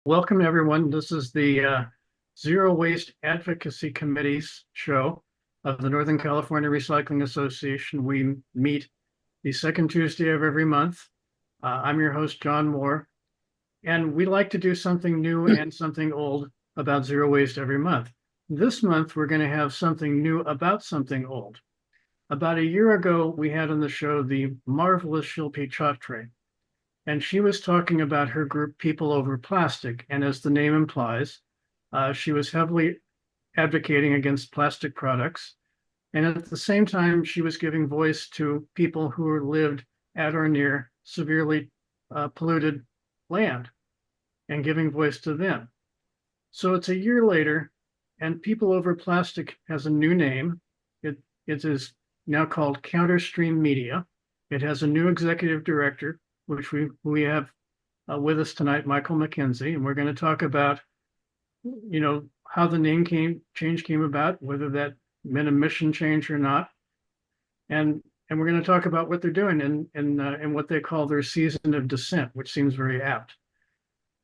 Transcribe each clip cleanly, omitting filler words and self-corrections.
Welcome, everyone. This is the Zero Waste Advocacy Committee's show of the Northern California Recycling Association. We meet the second Tuesday of every month. I'm your host, John Moore, and we like to do something new and something old about zero waste every month. This month, we're going to have something new about something old. About a year ago, we had on the show the marvelous Shilpi Chatre. And she was talking about her group, People Over Plastic. And as the name implies, she was heavily advocating against plastic products. And at the same time, she was giving voice to people who lived at or near severely polluted land and giving voice to them. So it's a year later, and People Over Plastic has a new name. It is now called Counterstream Media. It has a new executive director, which we have with us tonight, Michael McKenzie, and we're going to talk about, how the name change came about, whether that meant a mission change or not, and we're going to talk about what they're doing in what they call their season of Dissent, which seems very apt.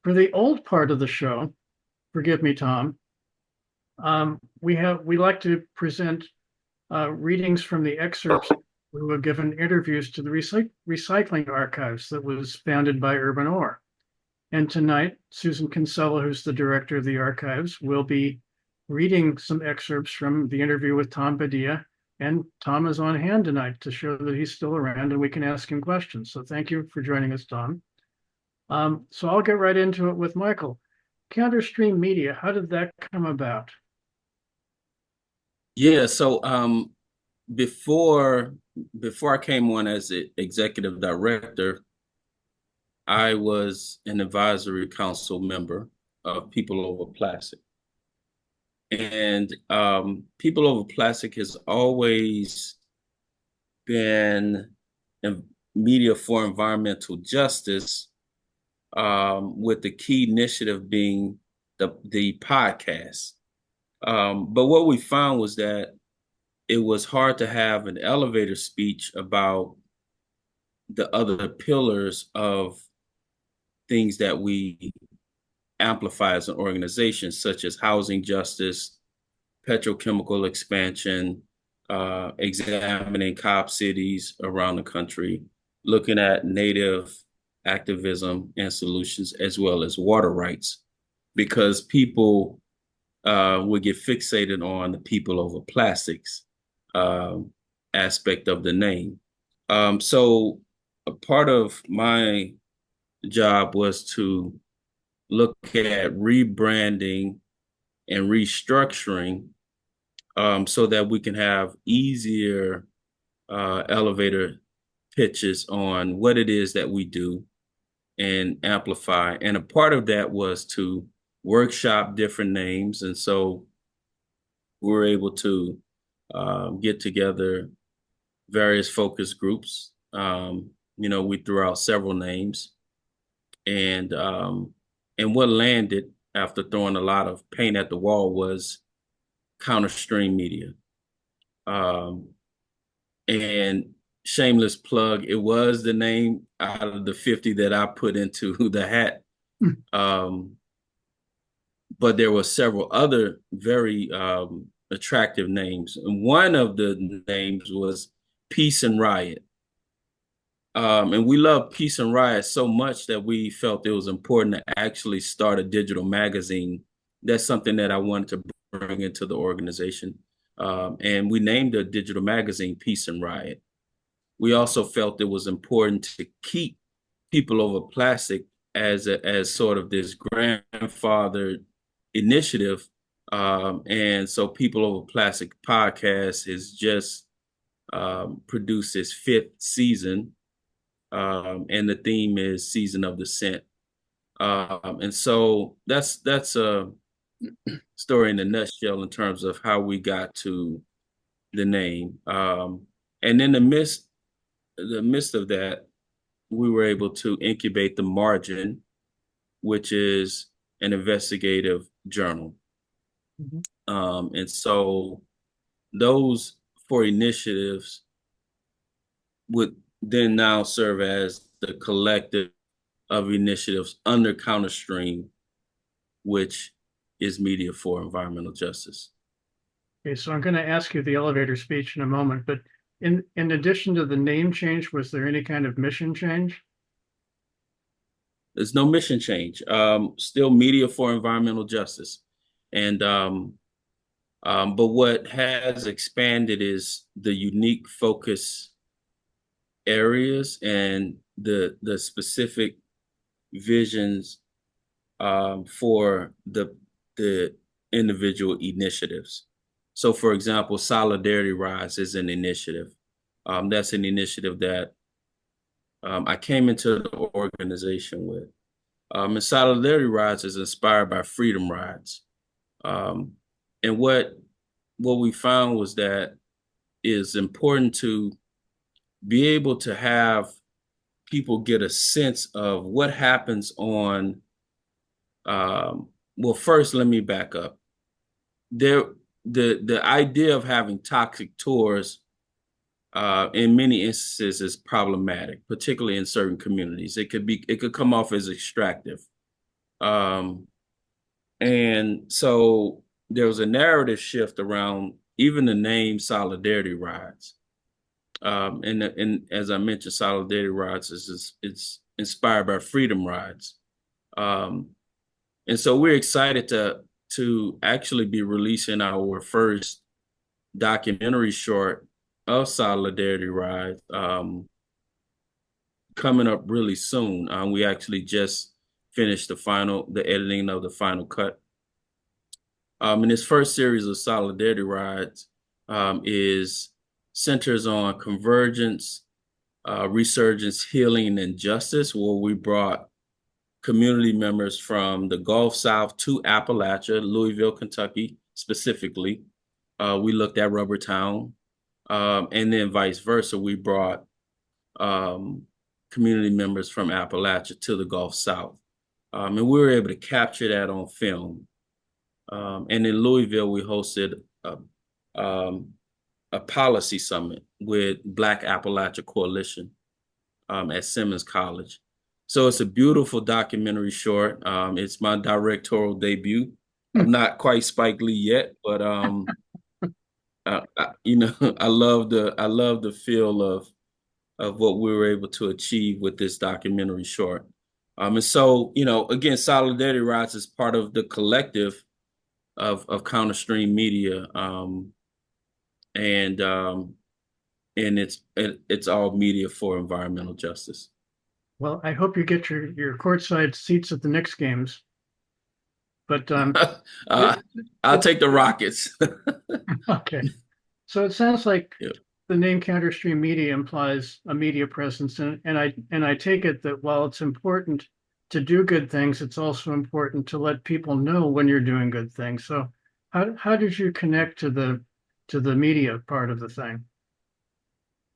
For the old part of the show, forgive me, Tom, we like to present readings from the excerpts who have given interviews to the Recycling Archives that was founded by Urban Ore. And tonight, Susan Kinsella, who's the director of the archives, will be reading some excerpts from the interview with Tom Padia. And Tom is on hand tonight to show that he's still around and we can ask him questions. So thank you for joining us, Tom. So I'll get right into it with Michael. Counterstream Media, how did that come about? Yeah, so before I came on as the executive director, I was an advisory council member of People Over Plastic. And People Over Plastic has always been in media for environmental justice, with the key initiative being the podcast. But what we found was that it was hard to have an elevator speech about the other pillars of things that we amplify as an organization, such as housing justice, petrochemical expansion, examining COP cities around the country, looking at native activism and solutions, as well as water rights, because people would get fixated on the People Over Plastics aspect of the name. So a part of my job was to look at rebranding and restructuring, so that we can have easier elevator pitches on what it is that we do and amplify. And a part of that was to workshop different names. And so we were able to get together various focus groups. We threw out several names, and what landed after throwing a lot of paint at the wall was Counterstream Media. And shameless plug, it was the name out of the 50 that I put into the hat. But there were several other very attractive names. And one of the names was Peace and Riot. And we love Peace and Riot so much that we felt it was important to actually start a digital magazine. That's something that I wanted to bring into the organization. And we named the digital magazine Peace and Riot. We also felt it was important to keep People Over Plastic as sort of this grandfather initiative. And so People Over Plastic podcast has just produced its 5th season. And the theme is Season of Dissent. And so that's a story in a nutshell in terms of how we got to the name. And in the midst of that, we were able to incubate The Margin, which is an investigative journal. Mm-hmm. And so those 4 initiatives would then now serve as the collective of initiatives under Counterstream which is Media for Environmental Justice. Okay, so I'm going to ask you the elevator speech in a moment, but in addition to the name change, was there any kind of mission change? There's no mission change. Still Media for Environmental Justice. And but what has expanded is the unique focus areas and the specific visions for the individual initiatives. So, for example, Solidarity Rise is an initiative. That's an initiative that I came into the organization with. And Solidarity Rise is inspired by Freedom Rides. And what we found was that it's important to be able to have people get a sense of what happens on. Well, first, let me back up. The idea of having toxic tours in many instances is problematic, particularly in certain communities. It could come off as extractive. And so there was a narrative shift around even the name Solidarity Rides. And as I mentioned, Solidarity Rides it's inspired by Freedom Rides. And so we're excited to actually be releasing our first documentary short of Solidarity Ride coming up really soon. We actually just finished the editing of the final cut. And this first series of Solidarity Rides centers on convergence, resurgence, healing, and justice, where we brought community members from the Gulf South to Appalachia, Louisville, Kentucky, specifically. We looked at Rubber Town, and then vice versa. We brought community members from Appalachia to the Gulf South. And we were able to capture that on film. And in Louisville, we hosted a policy summit with Black Appalachia Coalition at Simmons College. So it's a beautiful documentary short. It's my directorial debut. I'm not quite Spike Lee yet, but I love the feel of what we were able to achieve with this documentary short. And so, again, Solidarity Rides is part of the collective of Counterstream Media, and it's all media for environmental justice. Well, I hope you get your courtside seats at the Knicks games. But I'll take the Rockets. Okay. So it sounds like Yeah. the name Counterstream Media implies a media presence, and I take it that while it's important to do good things, it's also important to let people know when you're doing good things. So how did you connect to the media part of the thing?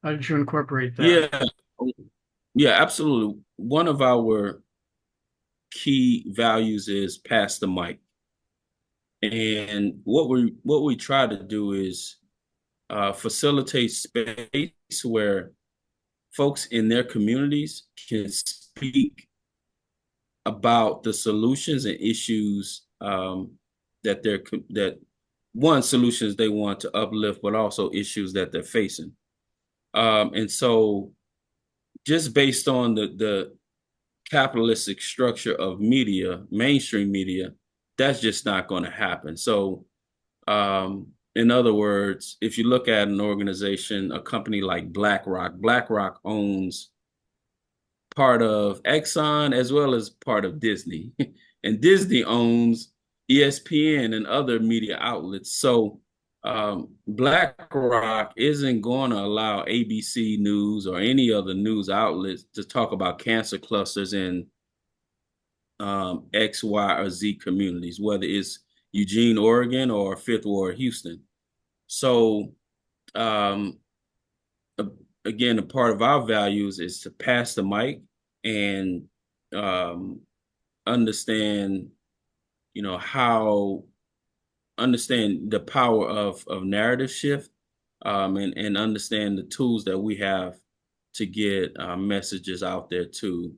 How did you incorporate that? Yeah, absolutely. One of our key values is pass the mic. And what we try to do is facilitate space where folks in their communities can speak about the solutions and issues solutions they want to uplift, but also issues that they're facing. And so just based on the capitalistic structure of media, mainstream media, that's just not going to happen. So, in other words, if you look at an organization, a company like BlackRock owns part of Exxon as well as part of Disney. And Disney owns ESPN and other media outlets. So BlackRock isn't going to allow ABC News or any other news outlets to talk about cancer clusters in X, Y, or Z communities, whether it's Eugene, Oregon, or Fifth Ward, Houston. So again, a part of our values is to pass the mic and understand, understand the power of narrative shift, and understand the tools that we have to get messages out there to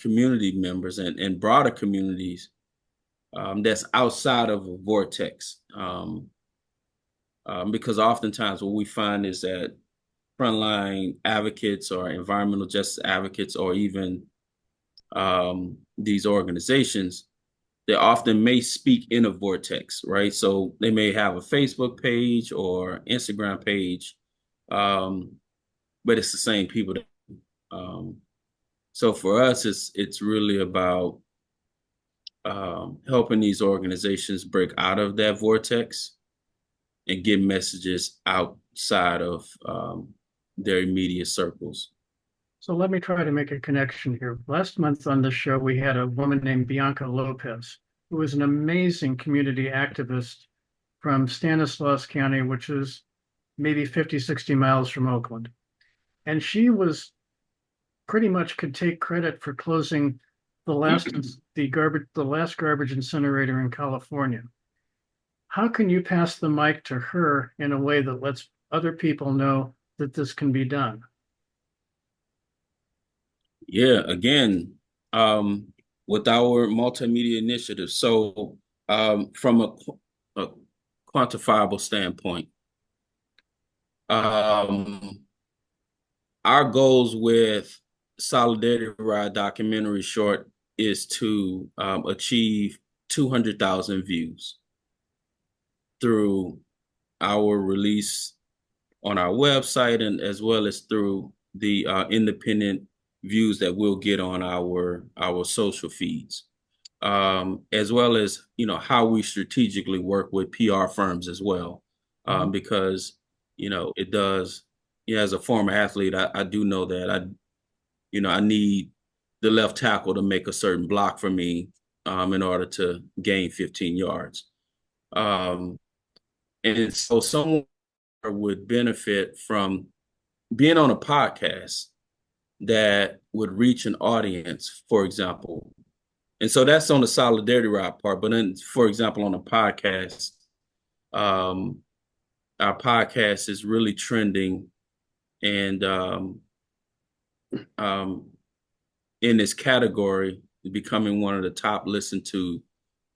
community members and broader communities that's outside of a vortex. Because oftentimes what we find is that frontline advocates or environmental justice advocates or even these organizations, they often may speak in a vortex, right? So they may have a Facebook page or Instagram page, but it's the same people. So for us, it's really about helping these organizations break out of that vortex and get messages outside of their immediate circles. So let me try to make a connection here. Last month on the show, we had a woman named Bianca Lopez, who was an amazing community activist from Stanislaus County, which is maybe 50, 60 miles from Oakland. And she was pretty much could take credit for closing the last garbage incinerator in California. How can you pass the mic to her in a way that lets other people know that this can be done? Yeah, again, with our multimedia initiative. So from a quantifiable standpoint, our goals with Solidarity Ride documentary short is to achieve 200,000 views through our release on our website and as well as through the independent views that we'll get on our social feeds, as well as how we strategically work with PR firms as well, because it does. As a former athlete, I do know that I need the left tackle to make a certain block for me in order to gain 15 yards, and so someone would benefit from being on a podcast that would reach an audience, for example. And so that's on the Solidarity Ride part. But then, for example, on a podcast, our podcast is really trending and in this category, becoming one of the top listened to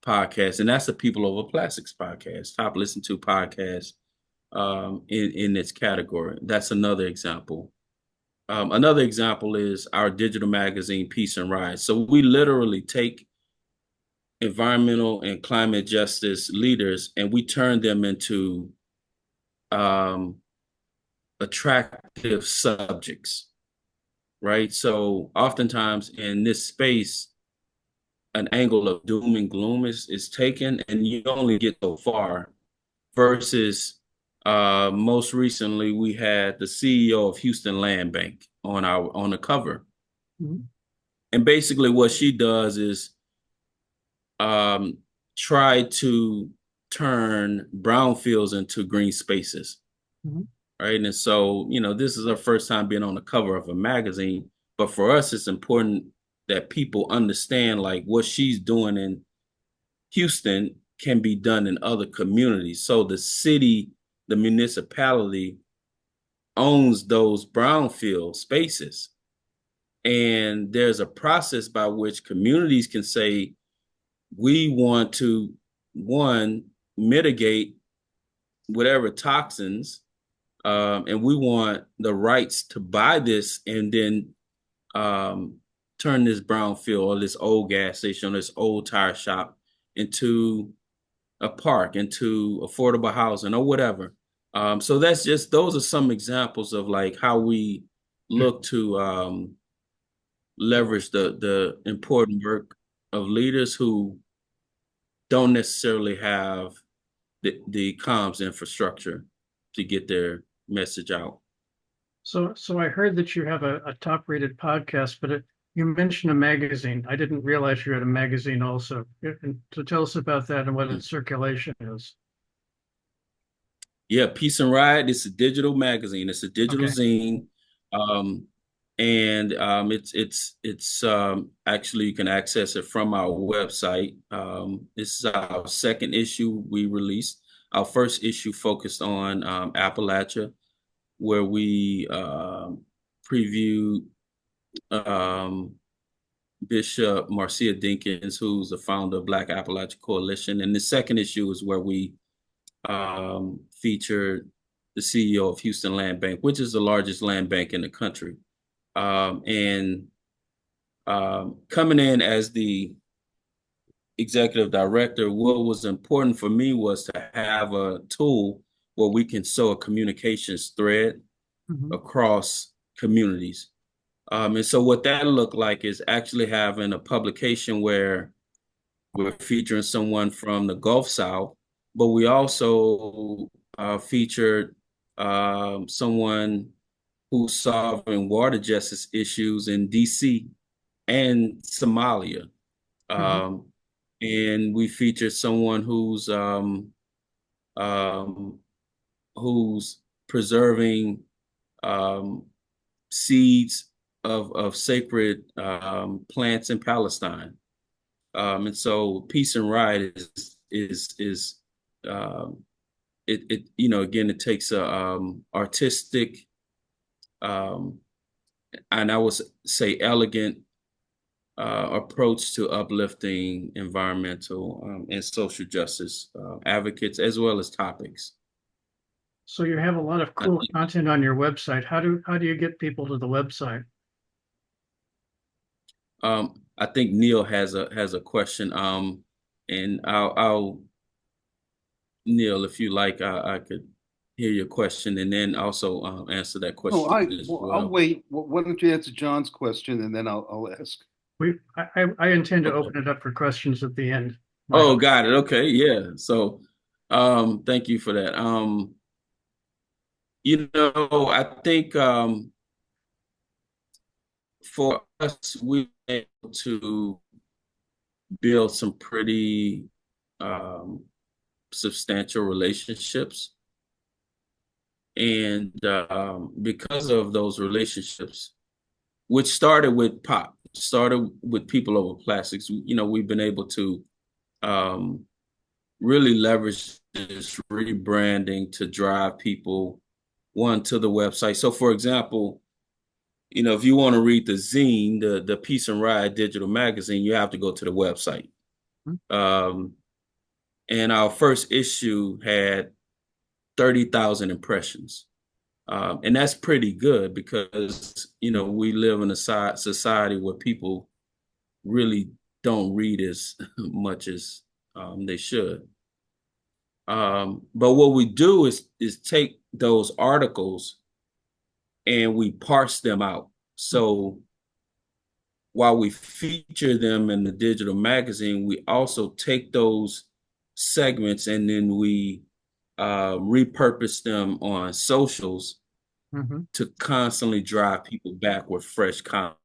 podcasts. And that's the People Over Plastics podcast, top listened to podcast in its category. That's another example. Another example is our digital magazine, Peace and Rise. So we literally take environmental and climate justice leaders and we turn them into attractive subjects, right? So oftentimes in this space, an angle of doom and gloom is taken and you only get so far versus most recently, we had the CEO of Houston Land Bank on the cover, and basically what she does is try to turn brownfields into green spaces, right? And so this is our first time being on the cover of a magazine, but for us, it's important that people understand like what she's doing in Houston can be done in other communities. So the city, the municipality owns those brownfield spaces. And there's a process by which communities can say, we want to, one, mitigate whatever toxins, and we want the rights to buy this and then turn this brownfield or this old gas station or this old tire shop into a park, into affordable housing or whatever. So those are some examples of like how we look to leverage the important work of leaders who don't necessarily have the comms infrastructure to get their message out. So I heard that you have a top-rated podcast, but you mentioned a magazine. I didn't realize you had a magazine also. So tell us about that and what its circulation is. Yeah, Peace and Ride. It's a digital magazine. It's a digital zine, and it's actually you can access it from our website. This is our second issue we released. Our first issue focused on Appalachia, where we previewed Bishop Marcia Dinkins, who's the founder of Black Appalachian Coalition. And the second issue is where we featured the CEO of Houston Land Bank, which is the largest land bank in the country. And coming in as the executive director, what was important for me was to have a tool where we can sow a communications thread across communities. And so what that looked like is actually having a publication where we're featuring someone from the Gulf South, but we also featured someone who's solving water justice issues in DC and Somalia. And we featured someone who's preserving seeds of sacred plants in Palestine. And so Peace and Right is it you know, again, it takes a artistic and I would say elegant approach to uplifting environmental and social justice advocates as well as topics. So you have a lot of cool content on your website. How do you get people to the website? I think Neil has a question. And I'll Neil, if you like, I could hear your question and then also answer that question as well. I'll wait. Why don't you answer John's question and then I'll ask. I intend to open it up for questions at the end. Oh, got it. Okay, yeah. So, thank you for that. You know, I think for us, we've been able to build some pretty substantial relationships. And because of those relationships, which started with people over plastics, you know, we've been able to really leverage this rebranding to drive people, one, to the website. So, for example, you know, if you want to read the zine, the Peace and Ride digital magazine, you have to go to the website. And our first issue had 30,000 impressions. And that's pretty good because, you know, we live in a society where people really don't read as much as they should. But what we do is take those articles and we parse them out. So while we feature them in the digital magazine, we also take those segments and then we repurpose them on socials to constantly drive people back with fresh content.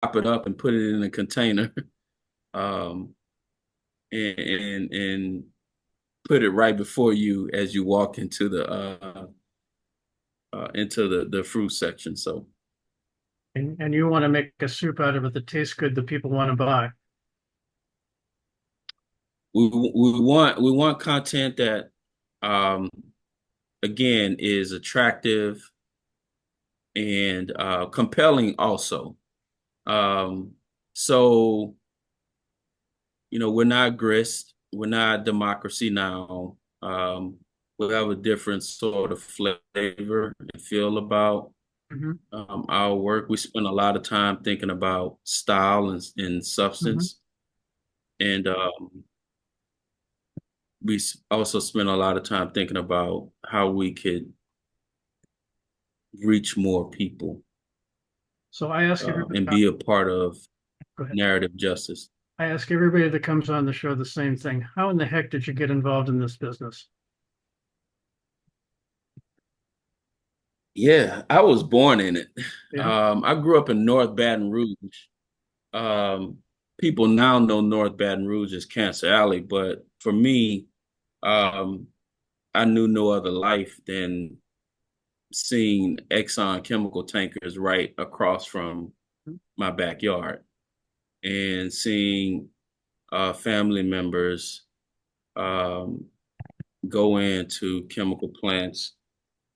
Pop it up and put it in a container, and put it right before you as you walk into the fruit section. So, and you want to make a soup out of it that tastes good that people want to buy. We want content that again is attractive and compelling also. So, you know, we're not grist, we're not democracy now. We have a different sort of flavor and feel about our work. We spend a lot of time thinking about style and substance. And we also spend a lot of time thinking about how we could reach more people. So I ask everybody and be a part of narrative justice. I ask everybody that comes on the show the same thing. How in the heck did you get involved in this business? Yeah, I was born in it. Yeah. I grew up in North Baton Rouge. People now know North Baton Rouge as Cancer Alley, but for me, I knew no other life than seeing Exxon chemical tankers right across from my backyard. and seeing family members go into chemical plants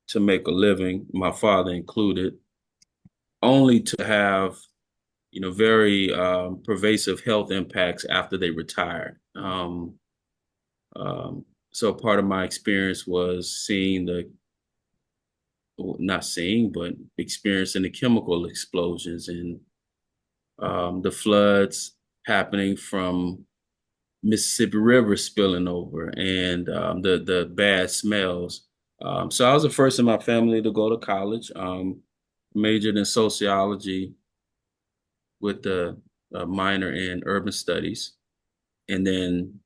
to make a living, my father included, only to have, very pervasive health impacts after they retired. So part of my experience was not seeing, but experiencing the chemical explosions and the floods happening from Mississippi River spilling over and the bad smells. So I was the first in my family to go to college, majored in sociology with a minor in urban studies, and then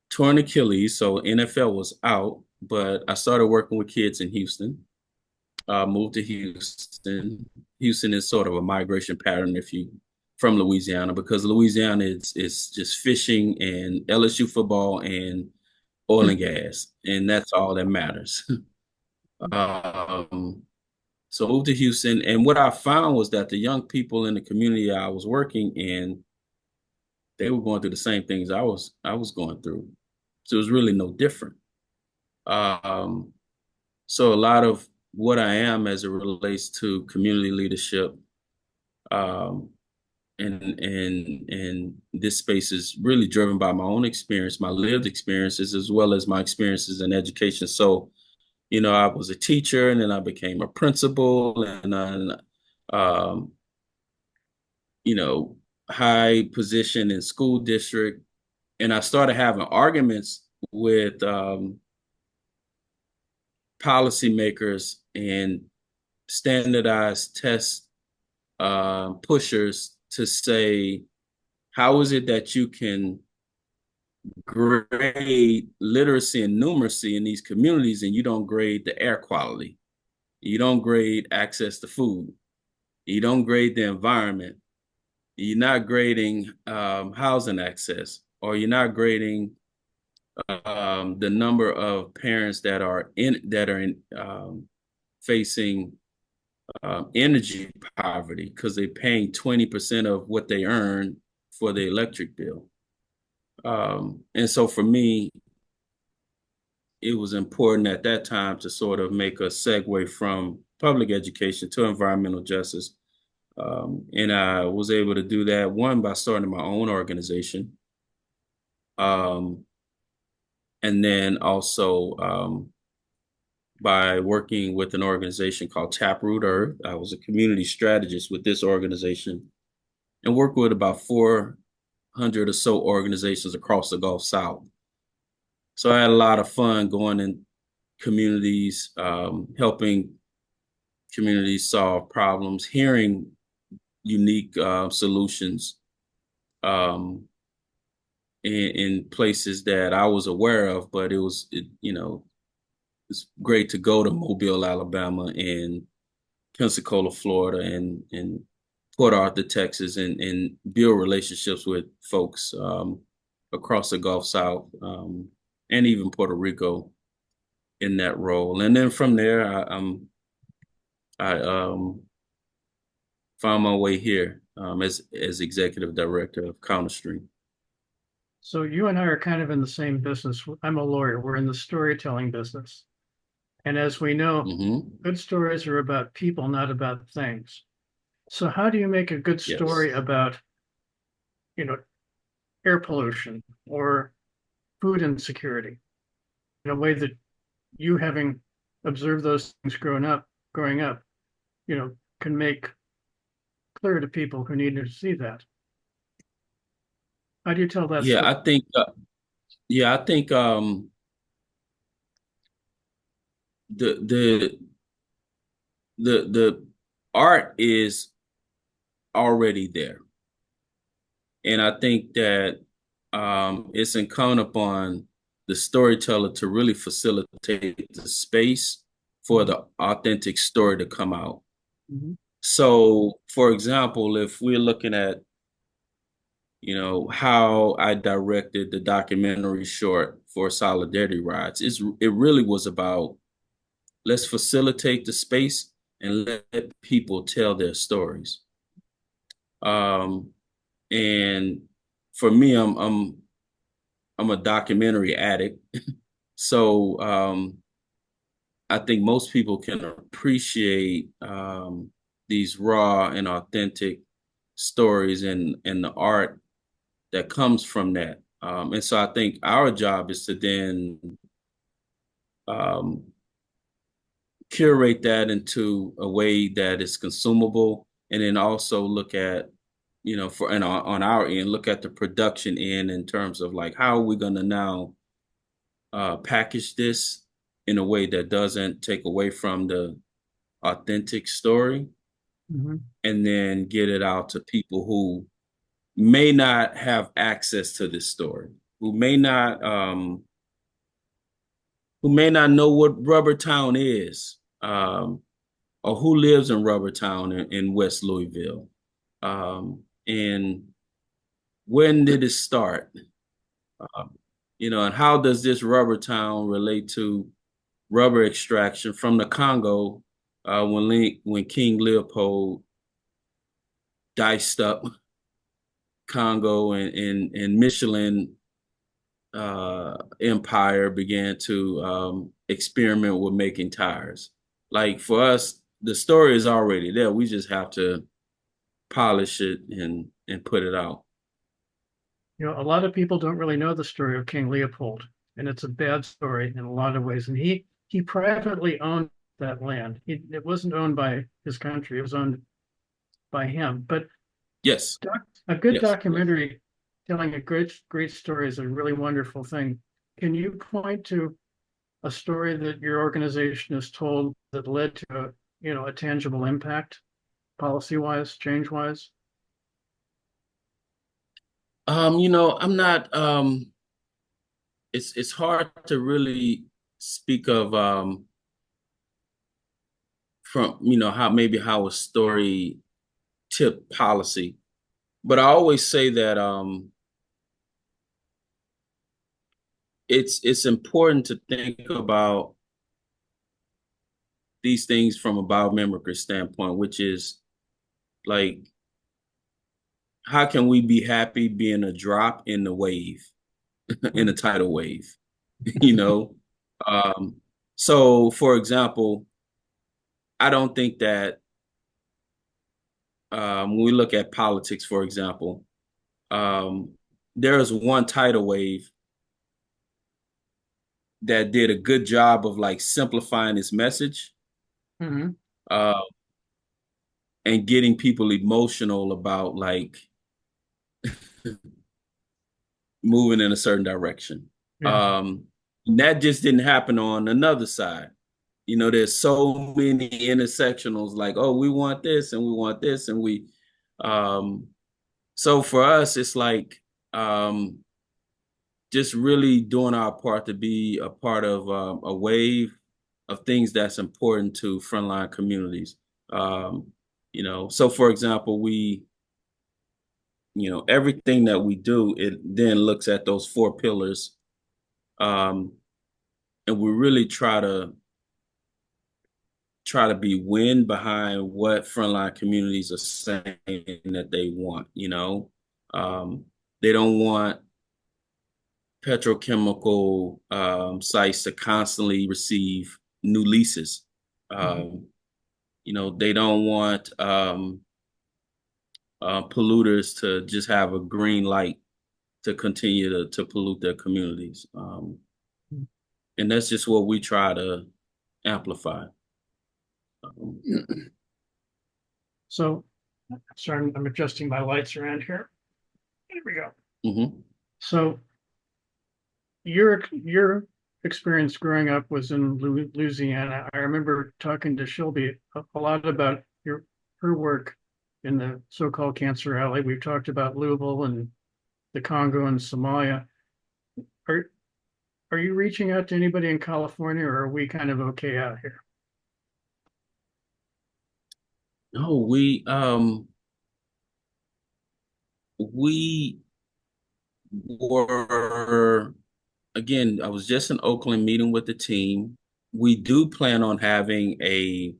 torn Achilles. So NFL was out, but I started working with kids in Houston. Moved to Houston. Houston is sort of a migration pattern from Louisiana, because Louisiana is just fishing and LSU football and oil and gas, and that's all that matters. So moved to Houston, and what I found was that the young people in the community I was working in, they were going through the same things I was going through. So it was really no different. So a lot of what I am as it relates to community leadership, and this space is really driven by my own experience, my lived experiences, as well as my experiences in education. So, I was a teacher, and then I became a principal, and high position in school district. And I started having arguments with policymakers and standardized test pushers to say, how is it that you can grade literacy and numeracy in these communities and you don't grade the air quality? You don't grade access to food. You don't grade the environment. You're not grading housing access, or you're not grading the number of parents that are facing energy poverty because they're paying 20% of what they earn for the electric bill. And so for me, it was important at that time to sort of make a segue from public education to environmental justice. And I was able to do that, one, by starting my own organization. And then also by working with an organization called Taproot Earth. I was a community strategist with this organization and worked with about 400 or so organizations across the Gulf South. So I had a lot of fun going in communities, helping communities solve problems, hearing unique solutions in places that I was aware of, but it's great to go to Mobile, Alabama, and Pensacola, Florida, and Port Arthur, Texas, and build relationships with folks across the Gulf South, and even Puerto Rico in that role. And then from there, I found my way here as executive director of Counterstream. So you and I are kind of in the same business. I'm a lawyer. We're in the storytelling business. And as we know, good stories are about people, not about things. So how do you make a good story about, air pollution or food insecurity in a way that you, having observed those things growing up, can make clear to people who need to see that? How do you tell that story? I think the art is already there, and I think that it's incumbent upon the storyteller to really facilitate the space for the authentic story to come out. So, for example, if we're looking at how I directed the documentary short for Solidarity Rides, it really was about, let's facilitate the space and let people tell their stories. And for me, I'm a documentary addict. So I think most people can appreciate these raw and authentic stories and the art that comes from that. And so I think our job is to then um, curate that into a way that is consumable, and then also look at, on our end, look at the production end in terms of like, how are we going to now package this in a way that doesn't take away from the authentic story, and then get it out to people who may not have access to this story, who may not know what Rubber Town is, or who lives in Rubber Town in West Louisville, and when did it start, and how does this Rubber Town relate to rubber extraction from the Congo, when King Leopold diced up Congo and Michelin empire began to experiment with making tires. Like, for us, the story is already there. We just have to polish it and put it out. A lot of people don't really know the story of King Leopold, and it's a bad story in a lot of ways. And he privately owned that land. It wasn't owned by his country; it was owned by him. But yes, a good documentary telling a great story is a really wonderful thing. Can you point to a story that your organization has told that led to a tangible impact, policy-wise, change-wise? I'm not. It's hard to really speak of from how a story tip policy, but I always say that it's important to think about these things from a biomimicry standpoint, which is like, how can we be happy being a drop in the wave, in a tidal wave, So, for example, I don't think that when we look at politics, for example, there is one tidal wave that did a good job of like simplifying its message, and getting people emotional about like moving in a certain direction. And that just didn't happen on another side. There's so many intersectionals, like, oh, we want this and we want this, and we so for us, it's like just really doing our part to be a part of a wave of things that's important to frontline communities. So for example, we, everything that we do, it then looks at those 4 pillars, and we really try to be wind behind what frontline communities are saying that they want. They don't want petrochemical sites to constantly receive new leases. They don't want polluters to just have a green light to continue to pollute their communities. And that's just what we try to amplify. So, sorry, I'm adjusting my lights around here. Here we go. So, your experience growing up was in Louisiana. I remember talking to Shelby a lot about her work in the so-called Cancer Alley. We've talked about Louisville and the Congo and Somalia. Are you reaching out to anybody in California, or are we kind of okay out here? No, we were, again, I was just in Oakland meeting with the team. We do plan on having a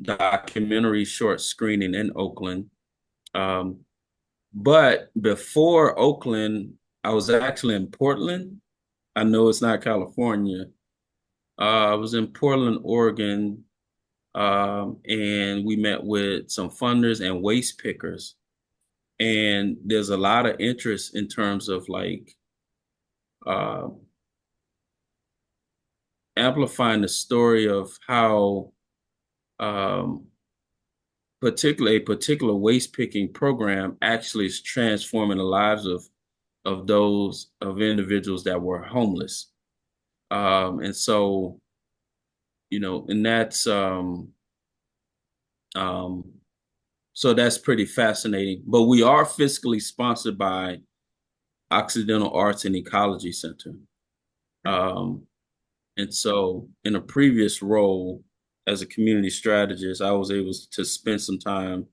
documentary short screening in Oakland But before Oakland, I was actually in Portland. I know it's not California. I was in Portland, Oregon, and we met with some funders and waste pickers. And there's a lot of interest in terms of like uh, amplifying the story of how um, a particular waste picking program actually is transforming the lives of individuals that were homeless. And so, and um, so that's pretty fascinating. But we are fiscally sponsored by Occidental Arts and Ecology Center. And so in a previous role as a community strategist, I was able to spend some time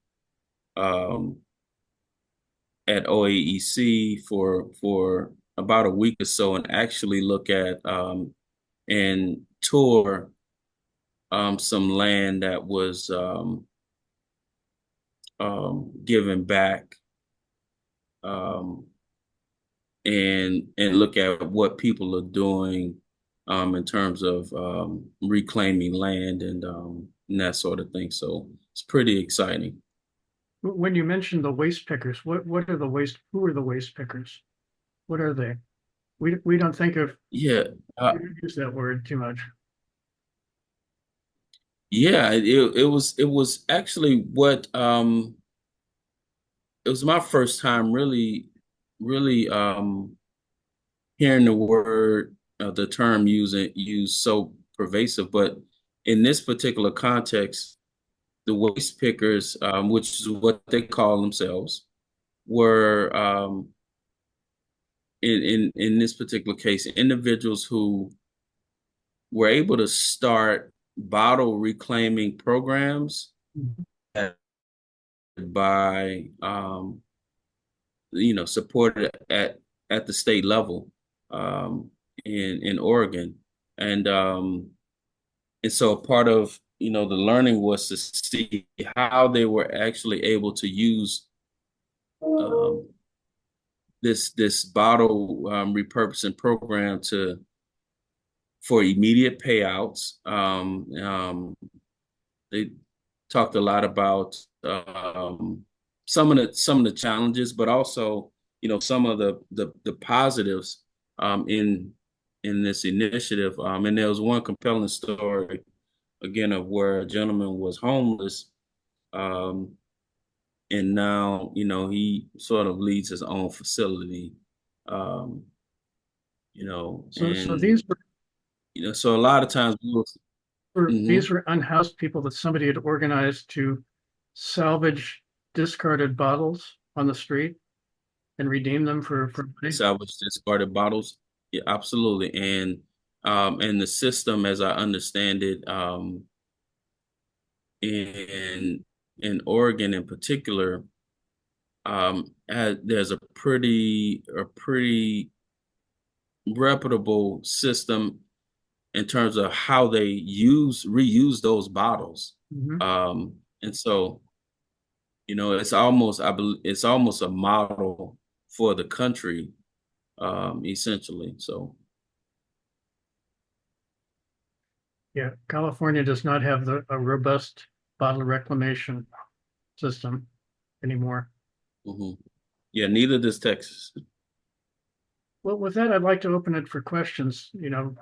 at OAEC for about a week or so and actually look at and tour some land that was given back um, and look at what people are doing in terms of reclaiming land and that sort of thing. So it's pretty exciting. When you mentioned the waste pickers, what are the waste? Who are the waste pickers? What are they? We don't think of Yeah, we don't use that word too much. yeah. It was actually what it was my first time really hearing the term used so pervasive. But in this particular context, the waste pickers, which is what they call themselves, were in this particular case individuals who were able to start bottle reclaiming programs Mhm. by supported at the state level in Oregon, and so part of the learning was to see how they were actually able to use um, this bottle repurposing program for immediate payouts. They talked a lot about some of the challenges, but also some of the positives in this initiative. And there was one compelling story again of where a gentleman was homeless, um, and now he sort of leads his own facility. Um, So and so a lot of times these Mhm. were unhoused people that somebody had organized to salvage discarded bottles on the street and redeem them for money. Salvage discarded bottles. Yeah, absolutely. And the system, as I understand it, in Oregon in particular, there's a pretty reputable system in terms of how they reuse those bottles. Mhm. And so, it's almost, I believe, it's almost a model for the country, essentially. So, Yeah, California does not have a robust bottle reclamation system anymore. mhm. Yeah, neither does Texas. Well, with that, I'd like to open it for questions. Mhm.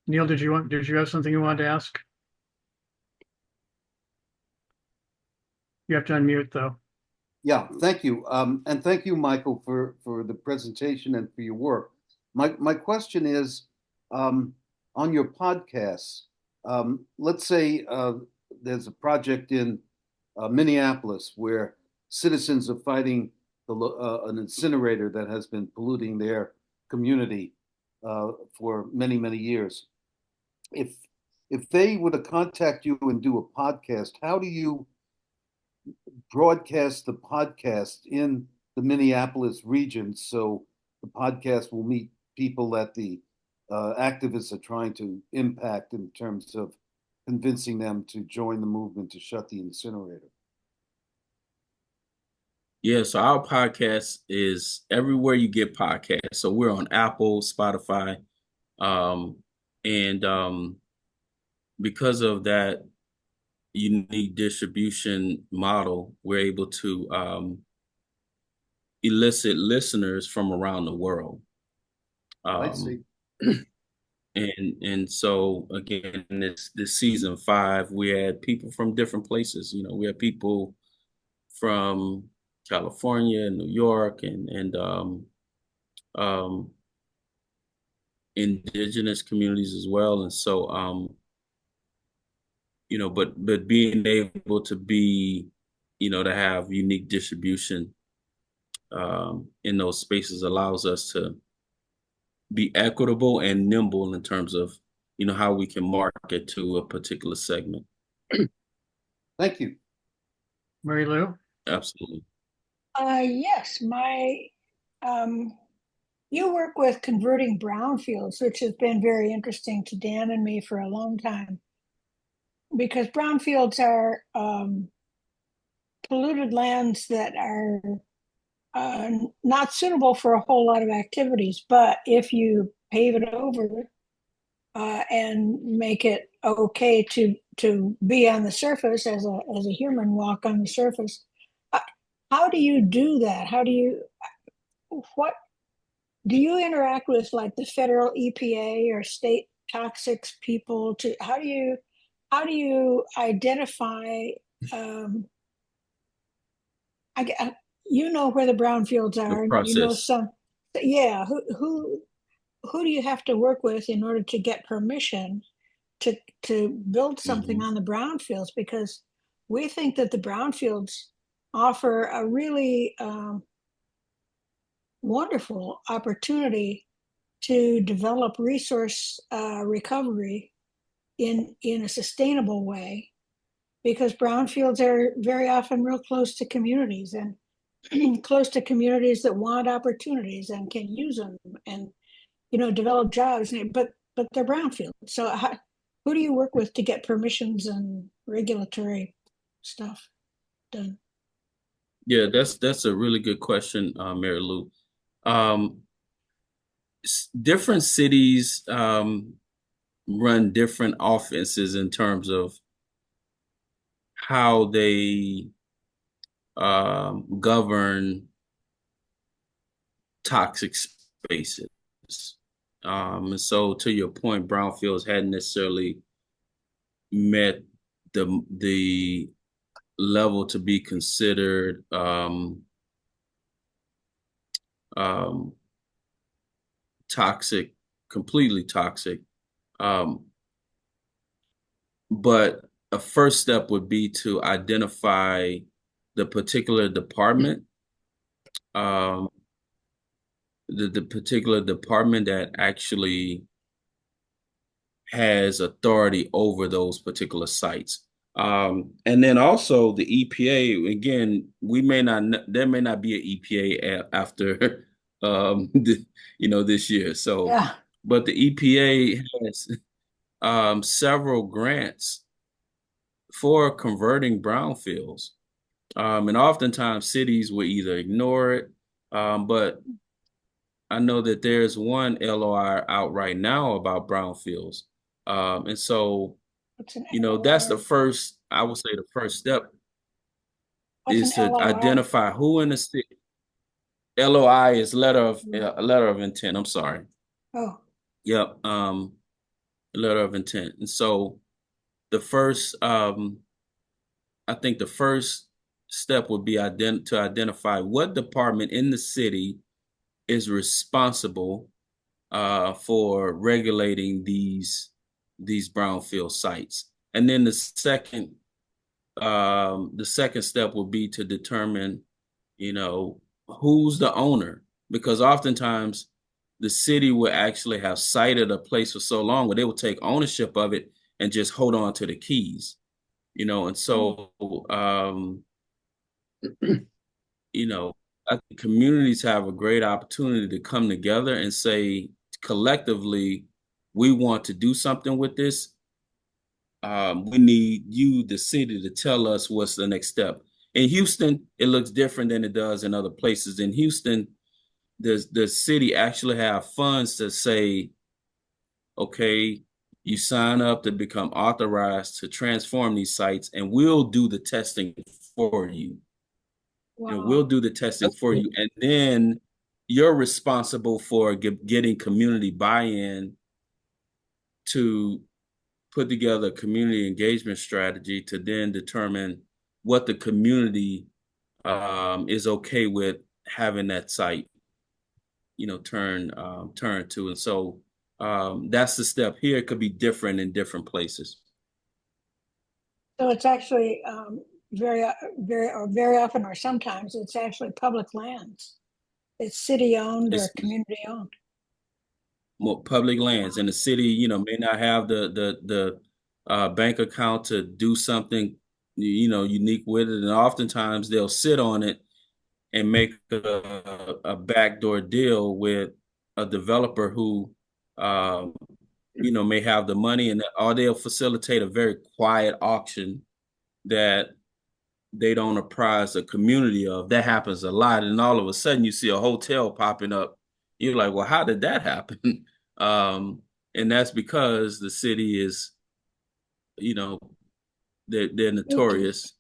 Neil, did you have something you wanted to ask? You have to unmute though. Yeah, thank you. And thank you, Michael, for the presentation and for your work. My question is, on your podcast, let's say there's a project in Minneapolis where citizens are fighting an incinerator that has been polluting their community for many, many years. If if they were to contact you and do a podcast, how do you broadcast the podcast in the Minneapolis region so the podcast will meet people that the activists are trying to impact in terms of convincing them to join the movement to shut the incinerator? Yeah, so our podcast is everywhere you get podcasts. So we're on Apple, Spotify, and because of that unique distribution model, we're able to elicit listeners from around the world. I see. And so again, this season 5, we had people from different places. You know, we had people from California, New York, and indigenous communities as well. And so you know, but being able to be, you know, to have unique distribution in those spaces allows us to be equitable and nimble in terms of, you know, how we can market to a particular segment. Thank you. Mary Lou? Absolutely. Yes, you work with converting brownfields, which has been very interesting to Dan and me for a long time, because brownfields are polluted lands that are not suitable for a whole lot of activities. But if you pave it over and make it okay to be on the surface as a human walk on the surface, how do you do that? What do you interact with, like the federal EPA or state toxics people? How do you identify? You know where the brownfields are, and you know some. Yeah, who do you have to work with in order to get permission to build something on the brownfields? Because we think that the brownfields offer a really wonderful opportunity to develop resource recovery in a sustainable way, because brownfields are very often real close to communities and close to communities that want opportunities and can use them and, you know, develop jobs, but they're brownfields. So who do you work with to get permissions and regulatory stuff done? Yeah, that's a really good question, Mary Lou. Different cities run different offenses in terms of how they govern toxic spaces. And so, to your point, brownfields hadn't necessarily met the level to be considered toxic, completely toxic. But a first step would be to identify the particular department, the particular department that actually has authority over those particular sites. And then also the EPA, again, there may not be an EPA after, this year. So, Yeah. But the EPA has several grants for converting brownfields. And oftentimes cities will either ignore it, but I know that there's one LOI out right now about brownfields. And so, that's the first, I would say the first step is to identify who in the city. LOI is letter of intent. I'm sorry. Oh. Yep. Letter of intent. And so the first, I think the first step would be to identify what department in the city is responsible for regulating these brownfield sites. And then the second step would be to determine, who's the owner, because oftentimes the city will actually have cited a place for so long where they will take ownership of it and just hold on to the keys, and so, I think communities have a great opportunity to come together and say collectively, we want to do something with this. we need you, the city, to tell us what's the next step. In Houston, it looks different than it does in other places. In Houston, the city actually have funds to say, okay, you sign up to become authorized to transform these sites, and we'll do the testing for you. And we'll Wow. do the testing for you. And then you're responsible for getting community buy-in to put together a community engagement strategy to then determine what the community is okay with having that site, turn to. And so that's the step here. It could be different in different places. So it's actually very often or sometimes it's actually public lands. It's city owned or It's community owned. more public lands, and the city, may not have the bank account to do something, unique with it. And oftentimes they'll sit on it and make a backdoor deal with a developer who, may have the money, or they'll facilitate a very quiet auction that they don't apprise the community of. That happens a lot. And all of a sudden you see a hotel popping up. You're like, well, how did that happen? And that's because the city is, they're notorious.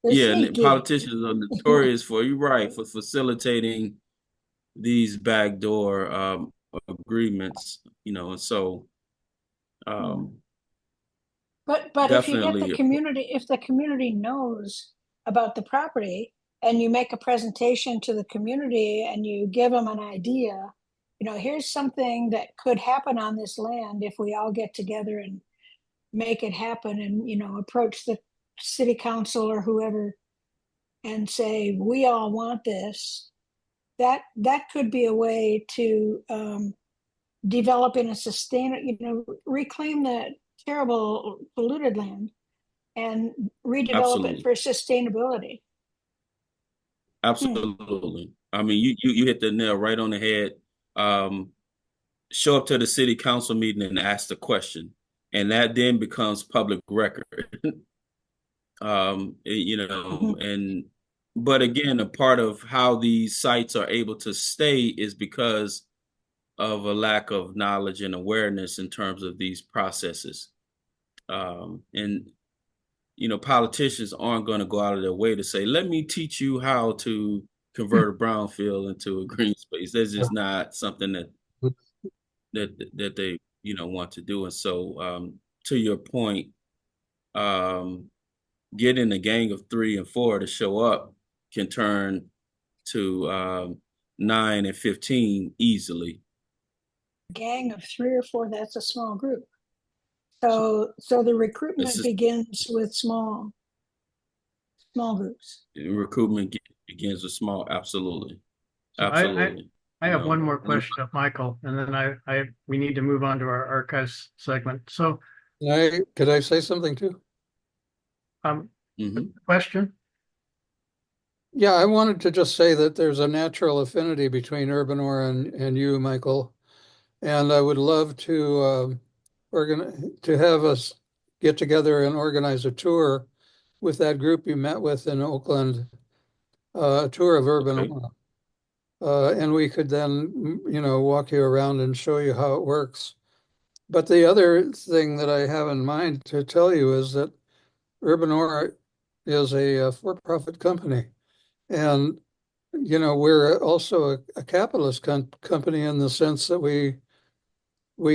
Yeah, and politicians are notorious for, you're right, for facilitating these backdoor agreements, and so But if you get definitely. if the community knows about the property and you make a presentation to the community and you give them an idea, here's something that could happen on this land if we all get together and make it happen, and approach the city council or whoever and say, we all want this. That could be a way to develop in a sustainable, reclaim the terrible polluted land and redevelop it Absolutely. for sustainability. Absolutely. I mean, you hit the nail right on the head. Show up to the city council meeting and ask the question, and that then becomes public record. But again, a part of how these sites are able to stay is because of a lack of knowledge and awareness in terms of these processes. And politicians aren't going to go out of their way to say, let me teach you how to convert a brownfield into a green space. That's just not something that they, want to do. And so, to your point, getting a gang of 3 and 4 to show up can turn to 9 and 15 easily. Gang of 3 or 4, that's a small group. So the recruitment begins with small groups. Recruitment begins with small, absolutely. Absolutely. I have one more question of Michael, and then we need to move on to our archives segment. So could I say something too? Question? Yeah, I wanted to just say that there's a natural affinity between Urbanor and you, Michael. And I would love to have us get together and organize a tour with that group you met with in Oakland, a tour of Urbanor. Okay. And we could then, walk you around and show you how it works. But the other thing that I have in mind to tell you is that Urbanor is a for-profit company. And, we're also a capitalist company in the sense that we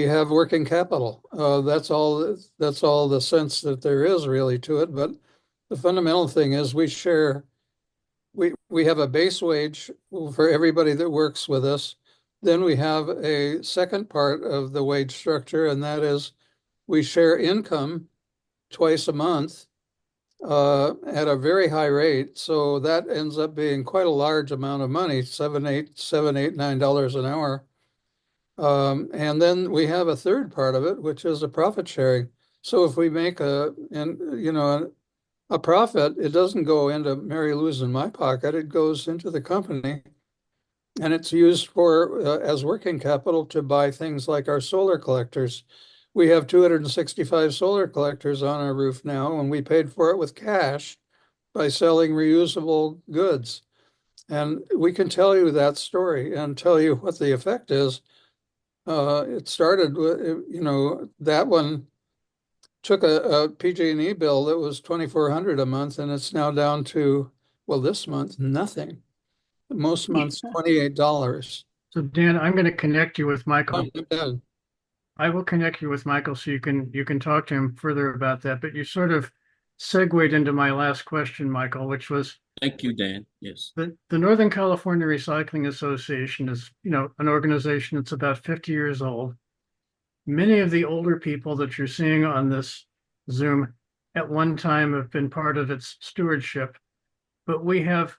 have working capital. That's all the sense that there is really to it. But the fundamental thing is we have a base wage for everybody that works with us. Then we have a second part of the wage structure, and that is we share income twice a month at a very high rate. So that ends up being quite a large amount of money, $7, $8, $9 an hour. And then we have a third part of it, which is a profit sharing. So if we make a profit, it doesn't go into Mary Lou's in my pocket. It goes into the company, and it's used for as working capital to buy things like our solar collectors, we have 265 solar collectors on our roof now, and we paid for it with cash by selling reusable goods. And we can tell you that story and tell you what the effect is. It started with, that one took a PG&E bill that was $2,400 a month, and it's now down to, well, this month, nothing. Most months, $28. So Dan, I'm going to connect you with Michael. Yeah. I will connect you with Michael so you can talk to him further about that. But you sort of segued into my last question, Michael, which was Thank you, Dan. Yes. the Northern California Recycling Association is, an organization that's about 50 years old. Many of the older people that you're seeing on this Zoom at one time have been part of its stewardship, but we have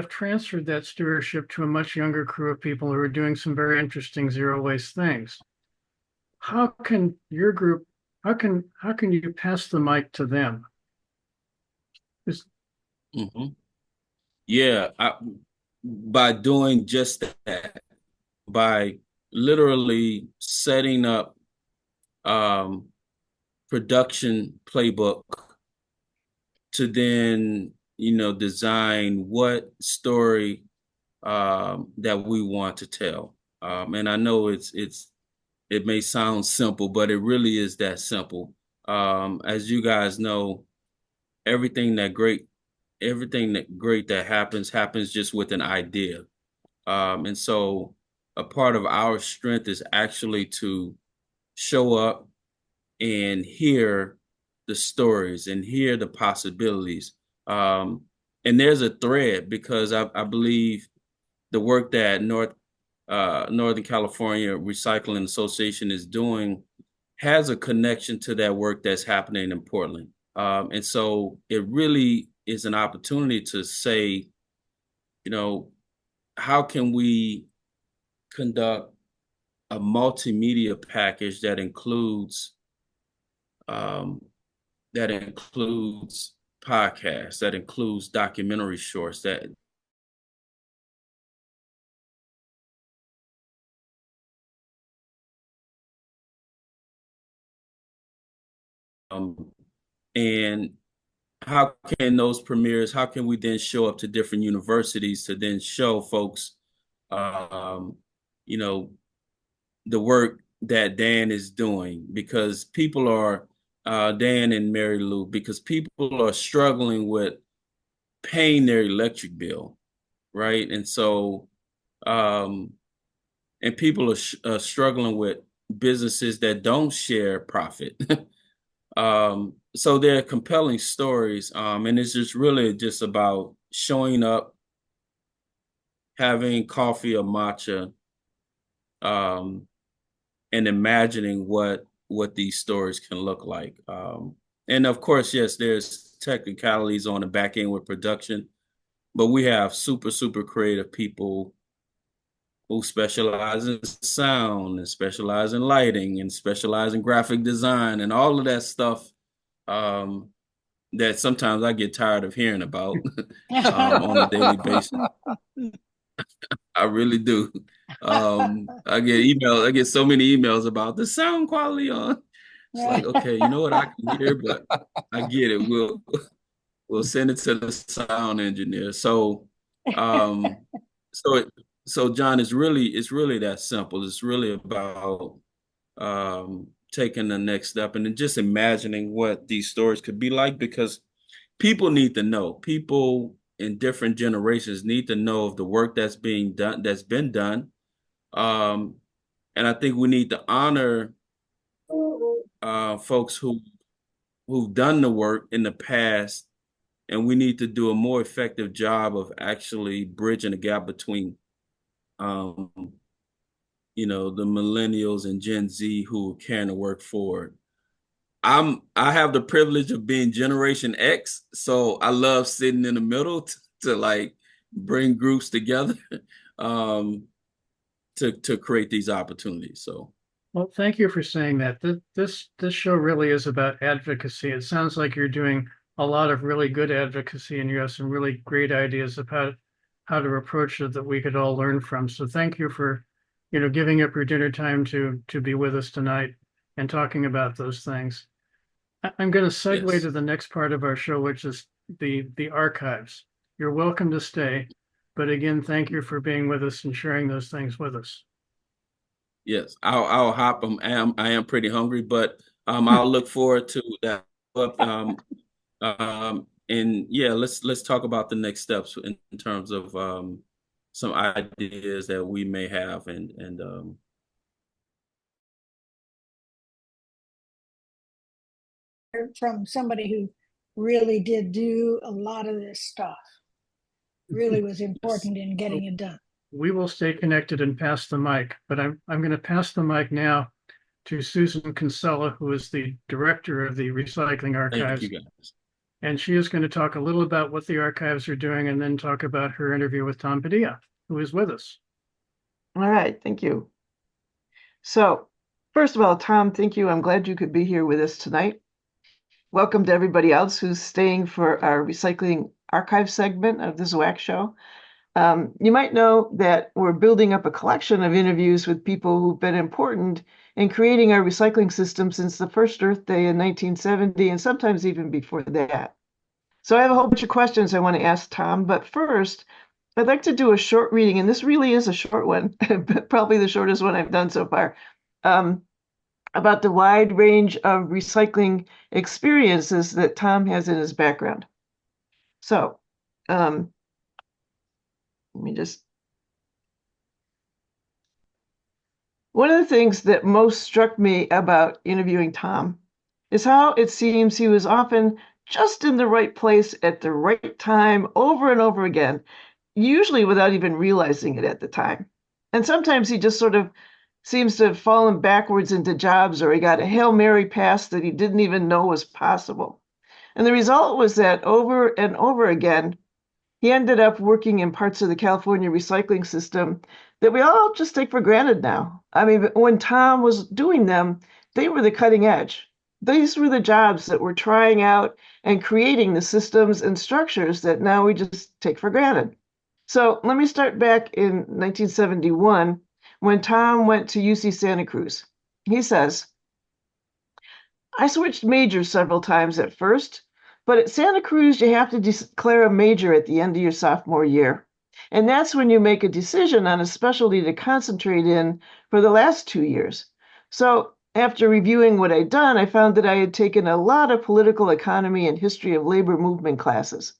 transferred that stewardship to a much younger crew of people who are doing some very interesting zero waste things. How can your group, how can you pass the mic to them? Yeah, by doing just that, by literally setting up production playbook to then, design what story that we want to tell. And I know it may sound simple, but it really is that simple. As you guys know, everything that great that happens just with an idea. And so a part of our strength is actually to show up and hear the stories and hear the possibilities. And there's a thread, because I believe the work that Northern California Recycling Association is doing has a connection to that work that's happening in Portland. And so it really is an opportunity to say, how can we conduct a multimedia package that includes podcasts, that includes documentary shorts, that and how can those premieres, how can we then show up to different universities to then show folks, the work that Dan is doing? Because people are, Dan and Mary Lou, because people are struggling with paying their electric bill, right? And so, and people are struggling with businesses that don't share profit. So they're compelling stories, and it's just about showing up, having coffee or matcha, and imagining what these stories can look like. And of course, yes, there's technicalities on the back end with production, but we have super, super creative people who specialize in sound and specialize in lighting and specialize in graphic design and all of that stuff that sometimes I get tired of hearing about on a daily basis. I really do. I get so many emails about the sound quality on. It's like, okay, you know what, I can hear, but I get it. We'll send it to the sound engineer. So so John, it's really that simple. It's really about taking the next step and then just imagining what these stories could be like, because people need to know. People in different generations need to know of the work that's being done, that's been done. And I think we need to honor folks who've done the work in the past, and we need to do a more effective job of actually bridging the gap between the millennials and Gen Z who are carrying the work forward. I have the privilege of being Generation X, so I love sitting in the middle to like bring groups together to create these opportunities. So, well, thank you for saying that. This show really is about advocacy. It sounds like you're doing a lot of really good advocacy, and you have some really great ideas about how to approach it that we could all learn from. So thank you for, giving up your dinner time to be with us tonight. and talking about those things. I'm going to segue Yes. to the next part of our show, which is the archives. You're welcome to stay, but again, thank you for being with us and sharing those things with us. Yes, I'll hop. I am pretty hungry, but I'll look forward to that. And yeah, let's talk about the next steps in terms of some ideas that we may have and From somebody who really did do a lot of this stuff, really was important in getting it done. We will stay connected and pass the mic, but I'm going to pass the mic now to Susan Kinsella, who is the director of the Recycling Archives. thank you guys. And she is going to talk a little about what the archives are doing and then talk about her interview with Tom Padia, who is with us. All right, thank you. So, first of all, Tom, thank you. I'm glad you could be here with us tonight. Welcome to everybody else who's staying for our Recycling Archive segment of the ZWAC Show. You might know that we're building up a collection of interviews with people who've been important in creating our recycling system since the first Earth Day in 1970, and sometimes even before that. So I have a whole bunch of questions I want to ask Tom, but first, I'd like to do a short reading, and this really is a short one, probably the shortest one I've done so far, about the wide range of recycling experiences that Tom has in his background. So, let me just... One of the things that most struck me about interviewing Tom is how it seems he was often just in the right place at the right time over and over again, usually without even realizing it at the time. And sometimes he just sort of seems to have fallen backwards into jobs, or he got a Hail Mary pass that he didn't even know was possible. And the result was that over and over again, he ended up working in parts of the California recycling system that we all just take for granted now. I mean, when Tom was doing them, they were the cutting edge. These were the jobs that were trying out and creating the systems and structures that now we just take for granted. So let me start back in 1971 when Tom went to UC Santa Cruz. He says, "I switched majors several times at first, but at Santa Cruz, you have to declare a major at the end of your sophomore year. And that's when you make a decision on a specialty to concentrate in for the last 2 years. So after reviewing what I'd done, I found that I had taken a lot of political economy and history of labor movement classes.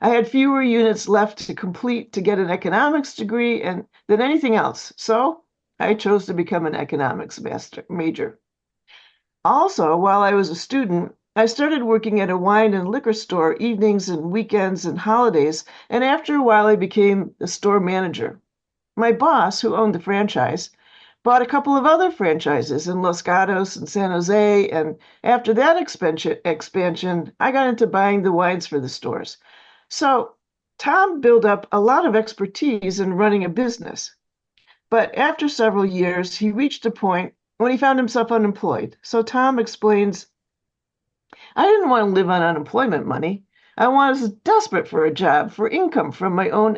I had fewer units left to complete to get an economics degree than anything else. So I chose to become an economics major. Also, while I was a student, I started working at a wine and liquor store evenings and weekends and holidays, and after a while I became the store manager. My boss, who owned the franchise, bought a couple of other franchises in Los Gatos and San Jose, and after that expansion, I got into buying the wines for the stores. So Tom built up a lot of expertise in running a business. But after several years, he reached a point when he found himself unemployed. So Tom explains, "I didn't want to live on unemployment money. I was desperate for a job, for income from my own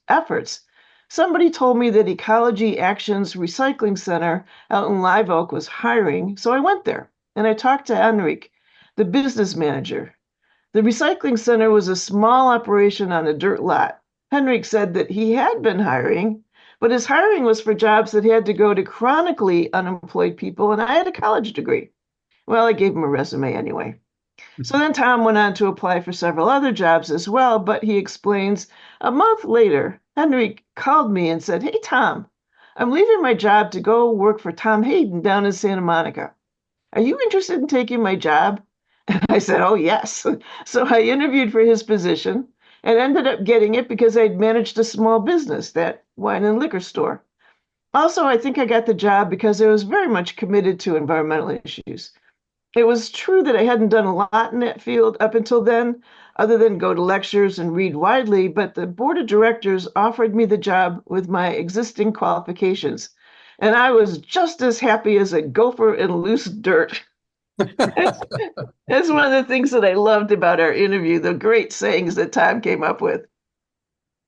efforts. Somebody told me that Ecology Action's Recycling Center out in Live Oak was hiring, so I went there, and I talked to Enrique, the business manager. The recycling center was a small operation on a dirt lot. Henrik said that he had been hiring, but his hiring was for jobs that had to go to chronically unemployed people, and I had a college degree. Well, I gave him a resume anyway. So then Tom went on to apply for several other jobs as well, but he explains, a month later, Henrik called me and said, 'Hey, Tom, I'm leaving my job to go work for Tom Hayden down in Santa Monica. Are you interested in taking my job?' And I said, 'Oh, yes.' So I interviewed for his position and ended up getting it because I'd managed a small business, that wine and liquor store. Also, I think I got the job because I was very much committed to environmental issues. It was true that I hadn't done a lot in that field up until then, other than go to lectures and read widely, but the board of directors offered me the job with my existing qualifications, and I was just as happy as a gopher in loose dirt." That's one of the things that I loved about our interview, the great sayings that Tom came up with.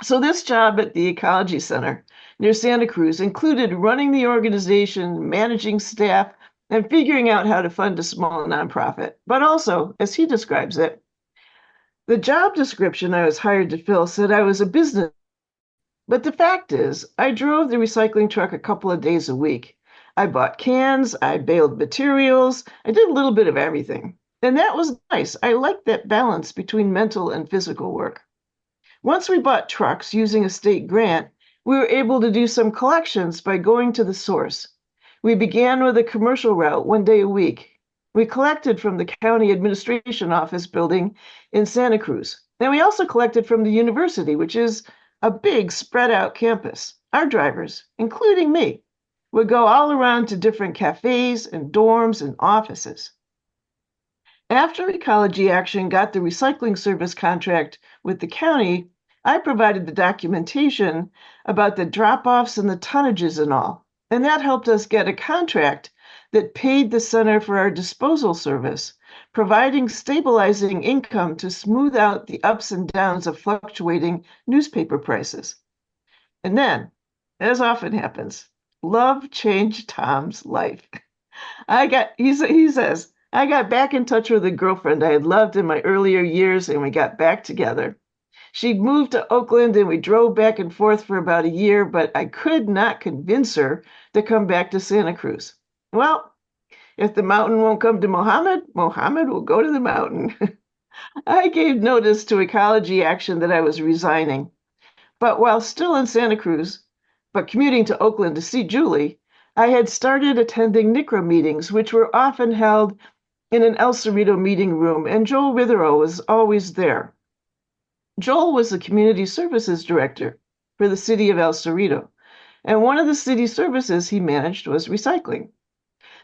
So this job at the Ecology Center near Santa Cruz included running the organization, managing staff, and figuring out how to fund a small nonprofit. But also, as he describes it, the job description I was hired to fill said I was a business. But the fact is, I drove the recycling truck a couple of days a week. I bought cans, I baled materials, I did a little bit of everything. And that was nice. I liked that balance between mental and physical work. Once we bought trucks using a state grant, we were able to do some collections by going to the source. We began with a commercial route 1 day a week. We collected from the county administration office building in Santa Cruz. And we also collected from the university, which is a big spread out campus. Our drivers, including me, would go all around to different cafes and dorms and offices. After Ecology Action got the recycling service contract with the county, I provided the documentation about the drop-offs and the tonnages and all, and that helped us get a contract that paid the center for our disposal service, providing stabilizing income to smooth out the ups and downs of fluctuating newspaper prices. And then, as often happens, love changed Tom's life. He says, I got back in touch with a girlfriend I had loved in my earlier years, and we got back together. She'd moved to Oakland, and we drove back and forth for about a year, but I could not convince her to come back to Santa Cruz. Well, if the mountain won't come to Mohammed, Mohammed will go to the mountain. I gave notice to Ecology Action that I was resigning. But while still in Santa Cruz, but commuting to Oakland to see Julie, I had started attending NCRA meetings, which were often held in an El Cerrito meeting room, and Joel Witherow was always there. Joel was the community services director for the city of El Cerrito, and one of the city services he managed was recycling.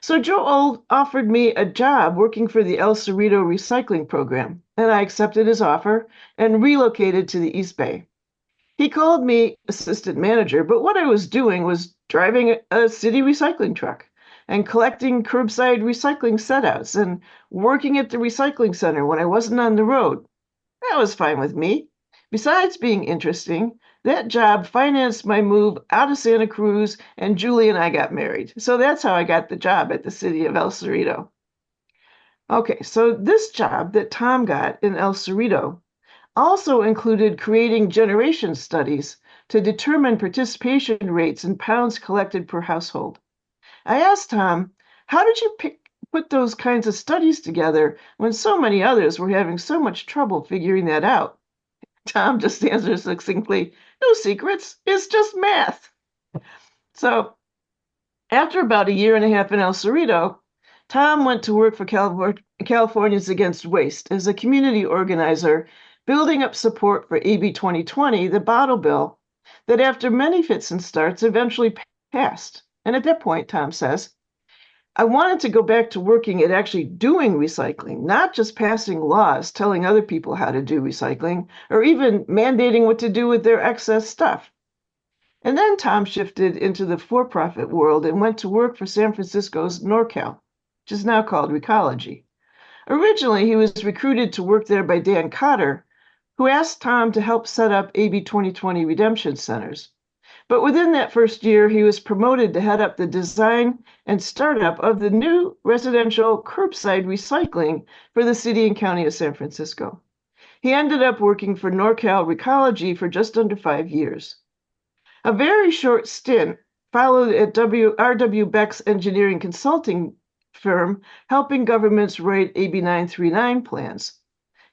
So Joel offered me a job working for the El Cerrito recycling program, and I accepted his offer and relocated to the East Bay. He called me assistant manager, but what I was doing was driving a city recycling truck and collecting curbside recycling setouts and working at the recycling center when I wasn't on the road. That was fine with me. Besides being interesting, that job financed my move out of Santa Cruz, and Julie and I got married. So that's how I got the job at the city of El Cerrito. Okay, so this job that Tom got in El Cerrito also included creating generation studies to determine participation rates in pounds collected per household. I asked Tom, how did you put those kinds of studies together when so many others were having so much trouble figuring that out? Tom just answers succinctly, no secrets, it's just math. So after about a year and a half in El Cerrito, Tom went to work for Californians Against Waste as a community organizer, building up support for AB 2020, the bottle bill, that after many fits and starts eventually passed. And at that point, Tom says, I wanted to go back to working at actually doing recycling, not just passing laws telling other people how to do recycling, or even mandating what to do with their excess stuff. And then Tom shifted into the for-profit world and went to work for San Francisco's NorCal, which is now called Recology. Originally, he was recruited to work there by Dan Cotter, who asked Tom to help set up AB 2020 redemption centers. But within that first year, he was promoted to head up the design and startup of the new residential curbside recycling for the city and county of San Francisco. He ended up working for NorCal Recology for just under 5 years. A very short stint followed at R.W. Beck's engineering consulting firm, helping governments write AB 939 plans.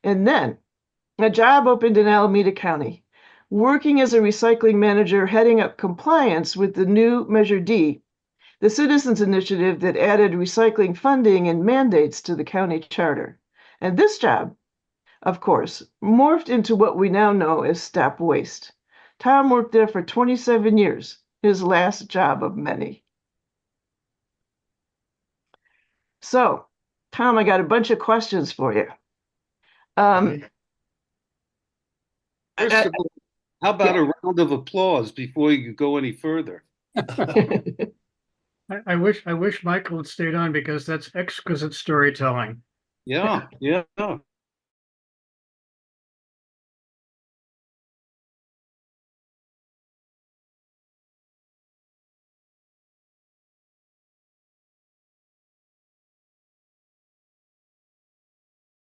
And then a job opened in Alameda County, working as a recycling manager, heading up compliance with the new Measure D, the citizens initiative that added recycling funding and mandates to the county charter. And this job, of course, morphed into what we now know as Stopwaste. Tom worked there for 27 years, his last job of many. So, Tom, I got a bunch of questions for you. First of all, how about a round of applause before you go any further? I wish Michael had stayed on because that's exquisite storytelling. Yeah, yeah.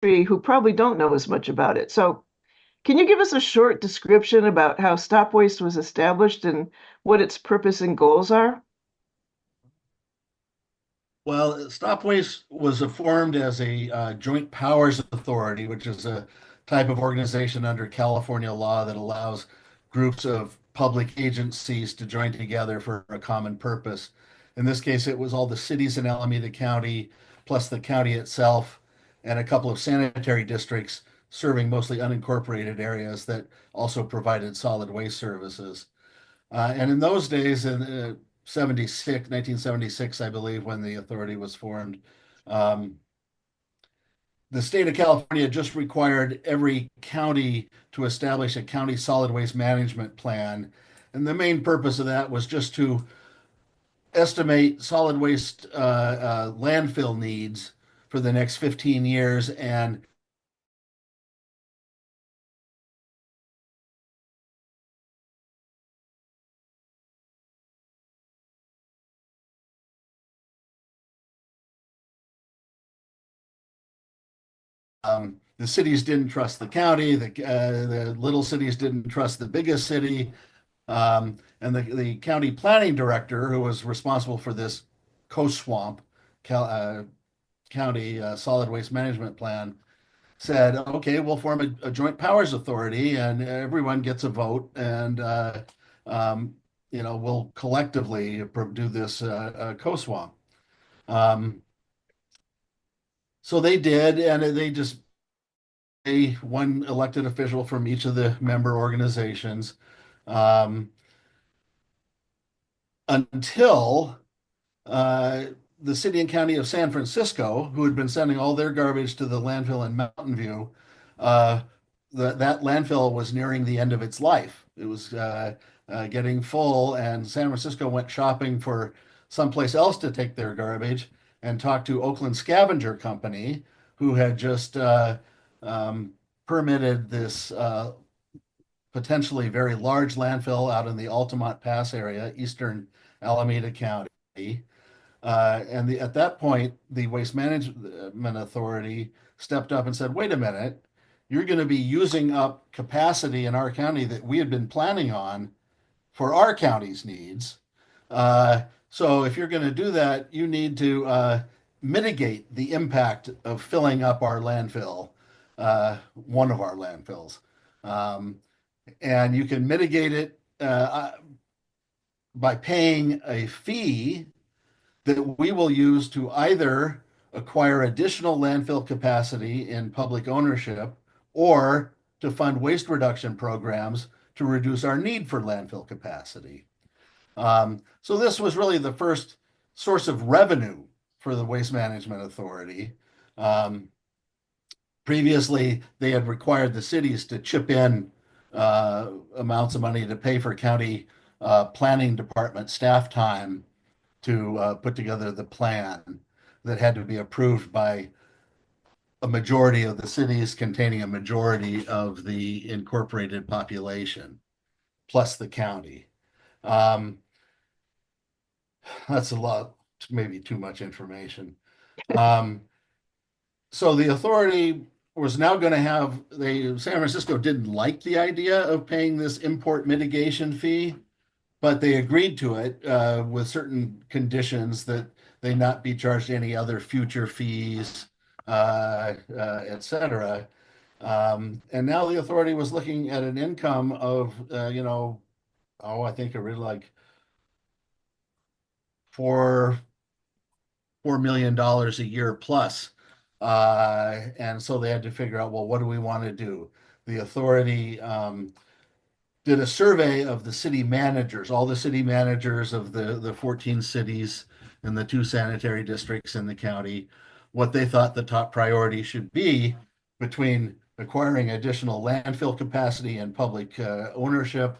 industry who probably don't know as much about it. So can you give us a short description about how Stopwaste was established and what its purpose and goals are? Well, Stopwaste was formed as a joint powers authority, which is a type of organization under California law that allows groups of public agencies to join together for a common purpose. In this case, it was all the cities in Alameda County, plus the county itself, and a couple of sanitary districts serving mostly unincorporated areas that also provided solid waste services. And in those days, in 1976, I believe, when the authority was formed, um, the state of California just required every county to establish a county solid waste management plan. And the main purpose of that was just to estimate solid waste landfill needs for the next 15 years and the cities didn't trust the county. The little cities didn't trust the biggest city. And the county planning director, who was responsible for this co-swamp county solid waste management plan, said, okay, we'll form a joint powers authority and everyone gets a vote. And, we'll collectively do this co-swamp. So they did, and they just one elected official from each of the member organizations, until the city and county of San Francisco, who had been sending all their garbage to the landfill in Mountain View, that landfill was nearing the end of its life. It was getting full, and San Francisco went shopping for someplace else to take their garbage and talked to Oakland Scavenger Company, who had just permitted this potentially very large landfill out in the Altamont Pass area, eastern Alameda County. At that point, the Waste Management Authority stepped up and said, wait a minute, you're going to be using up capacity in our county that we had been planning on for our county's needs. So if you're going to do that, you need to mitigate the impact of filling up our landfill, one of our landfills. And you can mitigate it by paying a fee that we will use to either acquire additional landfill capacity in public ownership or to fund waste reduction programs to reduce our need for landfill capacity. So this was really the first source of revenue for the Waste Management Authority. Previously, they had required the cities to chip in amounts of money to pay for county planning department staff time to put together the plan that had to be approved by a majority of the cities containing a majority of the incorporated population, plus the county. That's a lot, maybe too much information. So the authority was now going to have, San Francisco didn't like the idea of paying this import mitigation fee, but they agreed to it with certain conditions that they not be charged any other future fees, et cetera. And now the authority was looking at an income of, I think it really like $4 million a year plus. And so they had to figure out, well, what do we want to do? The authority did a survey of the city managers, all the city managers of the 14 cities and the 2 sanitary districts in the county, what they thought the top priority should be between acquiring additional landfill capacity and public ownership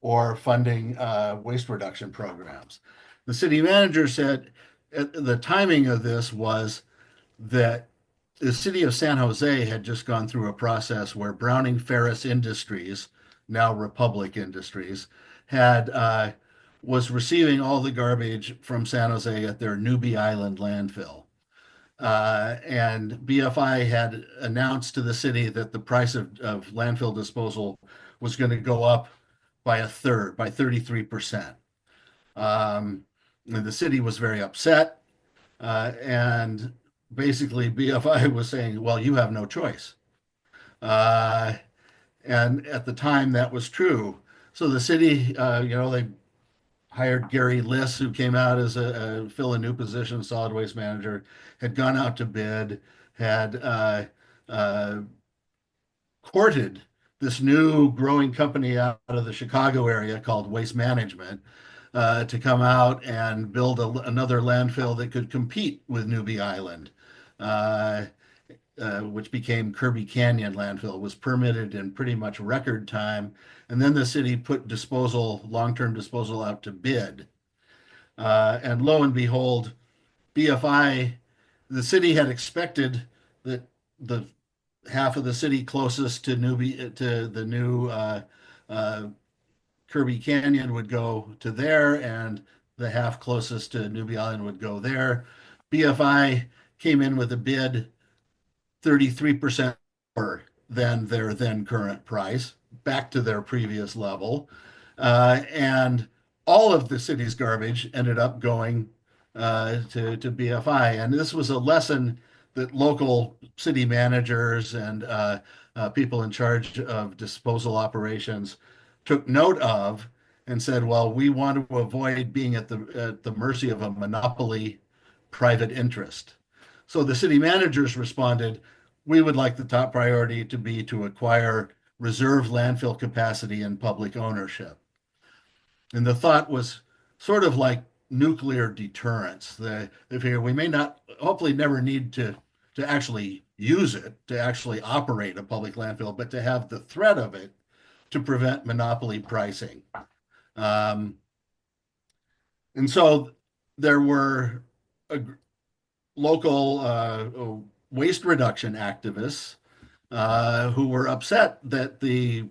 or funding waste reduction programs. The city manager said the timing of this was that the city of San Jose had just gone through a process where Browning Ferris Industries, now Republic Industries, was receiving all the garbage from San Jose at their Newbie Island landfill. And BFI had announced to the city that the price of landfill disposal was going to go up by a third, by 33%. And the city was very upset. And basically, BFI was saying, well, you have no choice. And at the time, that was true. So the city, they hired Gary Liss, who came out as fill a new position, solid waste manager, had gone out to bid, had courted this new growing company out of the Chicago area called Waste Management to come out and build another landfill that could compete with Newbie Island. Which became Kirby Canyon landfill, was permitted in pretty much record time. And then the city put long-term disposal out to bid. And lo and behold, BFI, the city had expected that the half of the city closest to the new Kirby Canyon would go to there, and the half closest to Newbie Island would go there. BFI came in with a bid 33% lower than their then current price, back to their previous level. And all of the city's garbage ended up going to BFI. And this was a lesson that local city managers and people in charge of disposal operations took note of and said, well, we want to avoid being at the mercy of a monopoly private interest. So the city managers responded, we would like the top priority to be to acquire reserve landfill capacity and public ownership. And the thought was sort of like nuclear deterrence. They figure we may not, hopefully never need to actually use it, to actually operate a public landfill, but to have the threat of it to prevent monopoly pricing. And so there were local waste reduction activists who were upset that the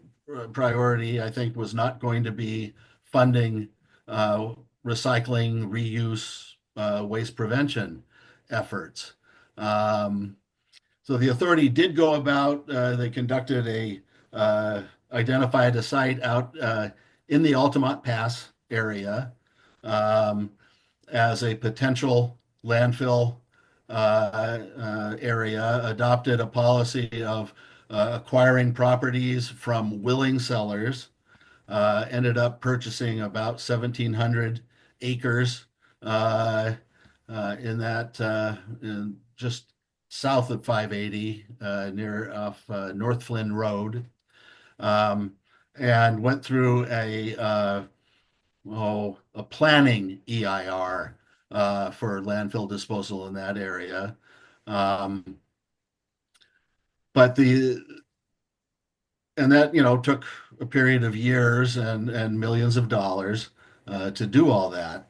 priority, I think, was not going to be funding recycling, reuse, waste prevention efforts. So the authority did go about, they conducted identified a site out in the Altamont Pass area as a potential landfill area, adopted a policy of acquiring properties from willing sellers, ended up purchasing about 1,700 acres in just south of 580 near off North Flynn Road, and went through a planning EIR for landfill disposal in that area. And that, took a period of years and millions of dollars to do all that.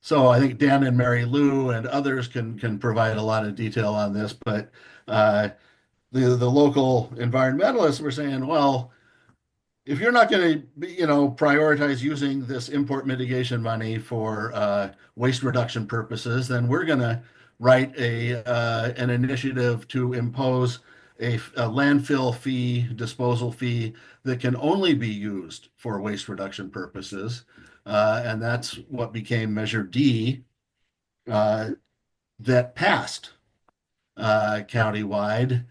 So I think Dan and Mary Lou and others can provide a lot of detail on this, but the local environmentalists were saying, well, if you're not going to, prioritize using this import mitigation money for waste reduction purposes, then we're going to write an initiative to impose a landfill fee, disposal fee that can only be used for waste reduction purposes. And that's what became Measure D that passed countywide.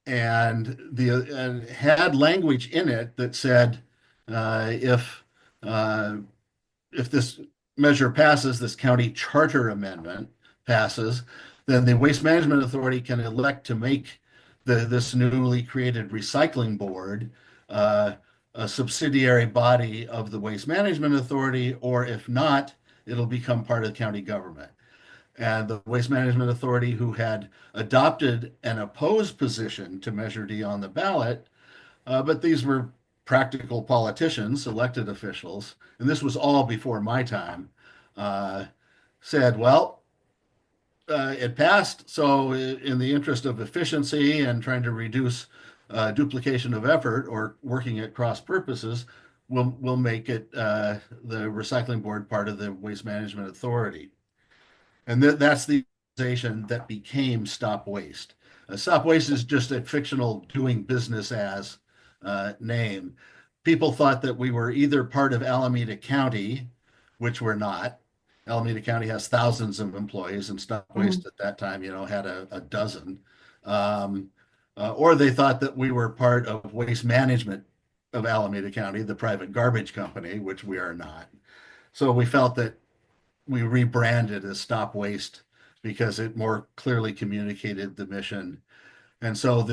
And had language in it that said if this measure passes, this county charter amendment passes, then the Waste Management Authority can elect to make this newly created recycling board a subsidiary body of the Waste Management Authority, or if not, it'll become part of the county government. And the Waste Management Authority, who had adopted an opposed position to Measure D on the ballot, but these were practical politicians, elected officials, and this was all before my time, said, well, it passed, so in the interest of efficiency and trying to reduce duplication of effort or working at cross purposes, we'll make it the recycling board part of the Waste Management Authority. And that's the organization that became Stop Waste. Stop Waste is just a fictional doing business as name. People thought that we were either part of Alameda County, which we're not. Alameda County has thousands of employees, and Stop Waste at that time, had a dozen. Or they thought that we were part of Waste Management of Alameda County, the private garbage company, which we are not. So we felt that we rebranded as Stop Waste because it more clearly communicated the mission. And so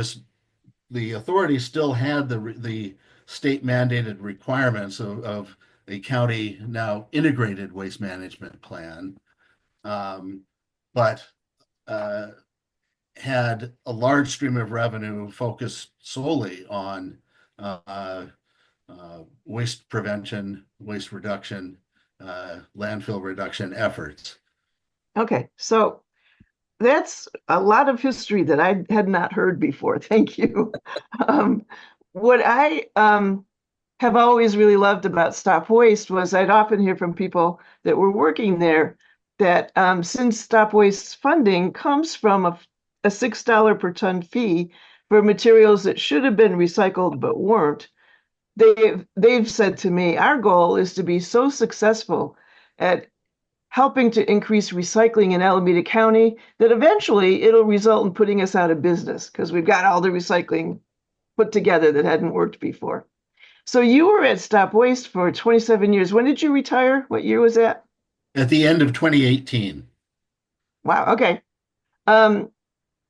the authority still had the state mandated requirements of a county now integrated waste management plan, but had a large stream of revenue focused solely on waste prevention, waste reduction, landfill reduction efforts. Okay, so that's a lot of history that I had not heard before. Thank you. What I have always really loved about Stop Waste was I'd often hear from people that were working there that since Stop Waste's funding comes from a $6 per ton fee for materials that should have been recycled but weren't, they've said to me, our goal is to be so successful at helping to increase recycling in Alameda County that eventually it'll result in putting us out of business because we've got all the recycling put together that hadn't worked before. So you were at Stop Waste for 27 years. When did you retire? What year was that? At the end of 2018. Wow, okay. And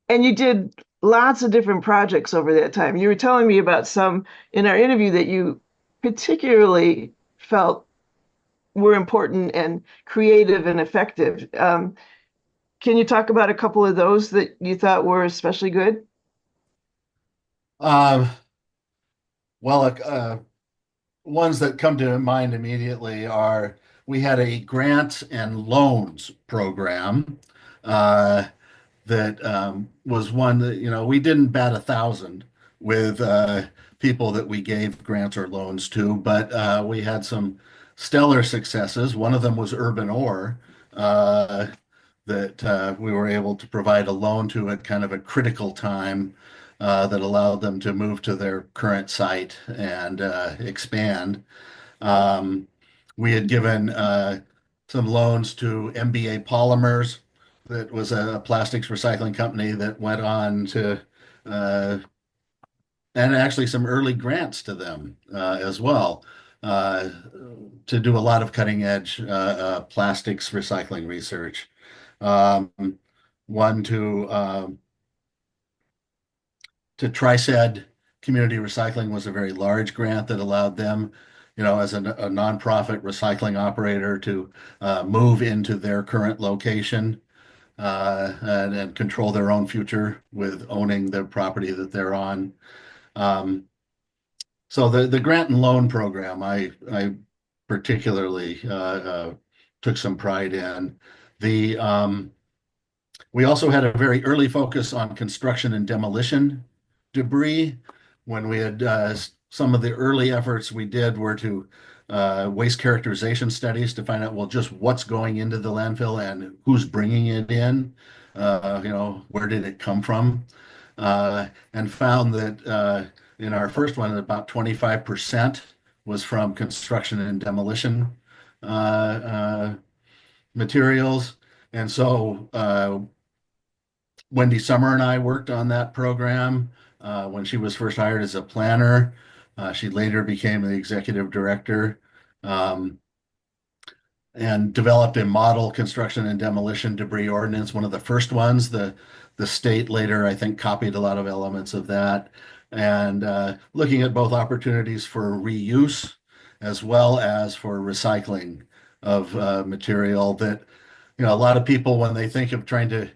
you did lots of different projects over that time. You were telling me about some in our interview that you particularly felt were important and creative and effective. Can you talk about a couple of those that you thought were especially good? Ones that come to mind immediately are we had a grant and loans program that was one that, we didn't bat 1,000 with people that we gave grants or loans to, but we had some stellar successes. One of them was Urban Ore, that we were able to provide a loan to at kind of a critical time that allowed them to move to their current site and expand. We had given some loans to MBA Polymers, that was a plastics recycling company that went on to, and actually some early grants to them as well, to do a lot of cutting edge plastics recycling research. One to TriSed Community Recycling was a very large grant that allowed them, as a nonprofit recycling operator to move into their current location and control their own future with owning the property that they're on. So the grant and loan program, I particularly took some pride in. We also had a very early focus on construction and demolition debris. When we had some of the early efforts we did were to waste characterization studies to find out, well, just what's going into the landfill and who's bringing it in, where did it come from, and found that in our first one, about 25% was from construction and demolition materials. And so Wendy Summer and I worked on that program when she was first hired as a planner. She later became the executive director, and developed a model construction and demolition debris ordinance, one of the first ones. The state later, I think, copied a lot of elements of that, and looking at both opportunities for reuse as well as for recycling of material that, a lot of people, when they think of trying to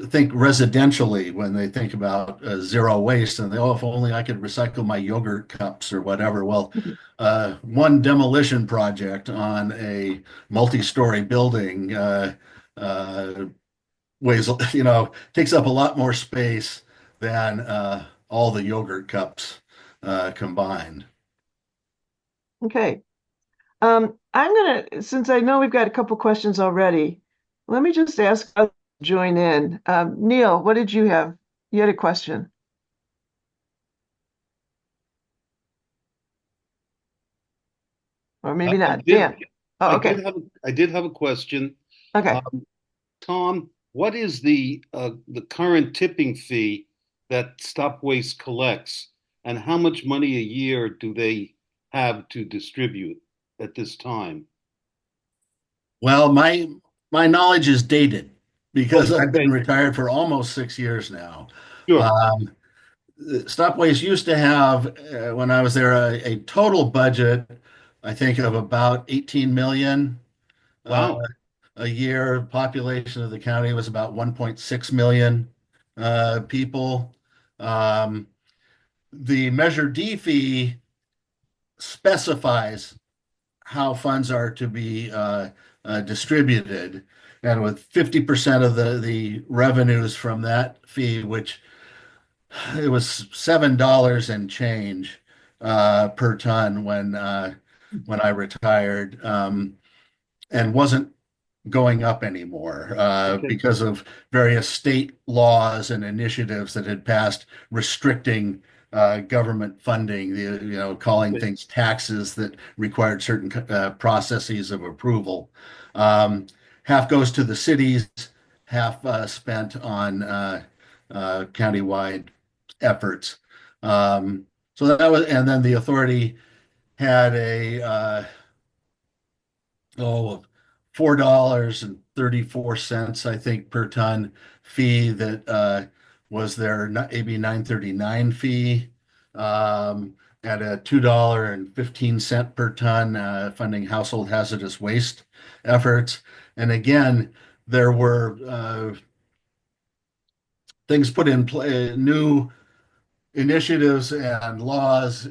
think residentially, when they think about zero waste, and if only I could recycle my yogurt cups or whatever. Well, one demolition project on a multi-story building weighs, takes up a lot more space than all the yogurt cups combined. Okay. Since I know we've got a couple questions already, let me just ask others to join in. Neil, what did you have? You had a question. Or maybe not. Dan. Oh, okay. I did have a question. Okay. Tom, what is the current tipping fee that Stopwaste collects, and how much money a year do they have to distribute at this time? Well, my knowledge is dated because I've been Okay. retired for almost 6 years now. Sure. Um, Stopways used to have, when I was there, a total budget, I think, of about 18 million uh, Wow. a year. Population of the county was about 1.6 million people. Um, the Measure D fee specifies how funds are to be distributed. And with 50% of the revenues from that fee, which it was $7 and change per ton when I retired, and wasn't going up anymore Okay. because of various state laws and initiatives that had passed restricting government funding, calling Okay. things taxes that required certain processes of approval. Um, Half goes to the cities, half spent on countywide efforts. So that was, and then the authority had a $4.34, I think, per ton fee that was their AB 939 fee, at a $2.15 per ton funding household hazardous waste efforts. And again, there were things put in play, new initiatives and laws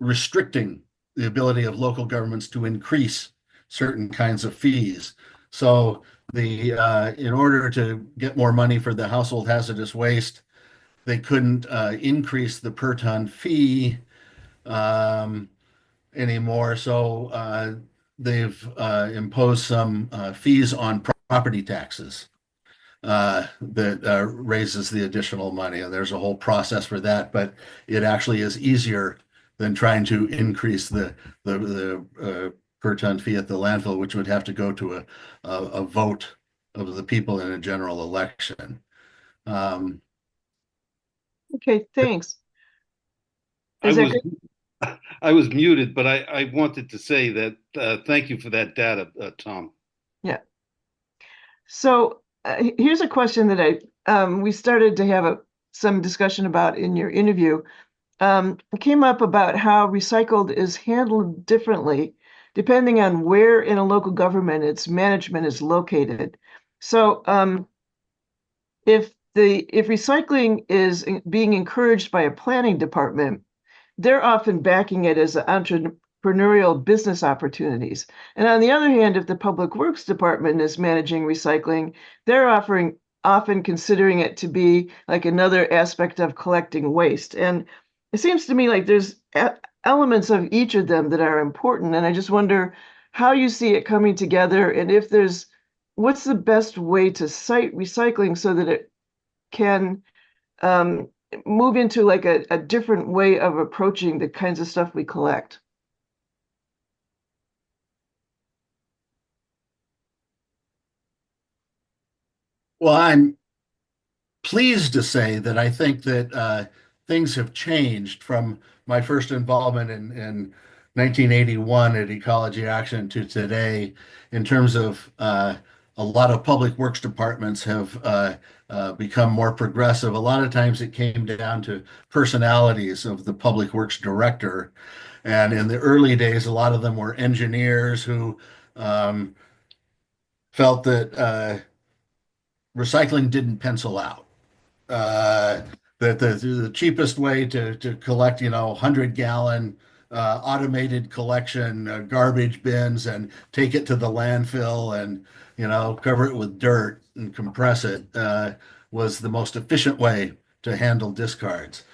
restricting the ability of local governments to increase certain kinds of fees. So in order to get more money for the household hazardous waste, they couldn't increase the per ton fee um, anymore. So they've imposed some fees on property taxes that raises the additional money. And there's a whole process for that, but it actually is easier than trying to increase the per ton fee at the landfill, which would have to go to a vote of the people in a general election. Okay, thanks. I Is that was good? I was muted, but I wanted to say that thank you for that data, Tom. Yeah. So here's a question that we started to have some discussion about in your interview. It came up about how recycled is handled differently depending on where in a local government its management is located. So if recycling is being encouraged by a planning department, they're often backing it as entrepreneurial business opportunities. And on the other hand, if the Public Works Department is managing recycling, they're often considering it to be like another aspect of collecting waste. And it seems to me like there's elements of each of them that are important. And I just wonder how you see it coming together, and if what's the best way to site recycling so that it can move into like a different way of approaching the kinds of stuff we collect. Well, I'm pleased to say that I think that things have changed from my first involvement in 1981 at Ecology Action to today, in terms of a lot of public works departments have become more progressive. A lot of times it came down to personalities of the public works director. And in the early days, a lot of them were engineers who felt that recycling didn't pencil out. That the cheapest way to collect, 100-gallon automated collection garbage bins and take it to the landfill and, cover it with dirt and compress it was the most efficient way to handle discards.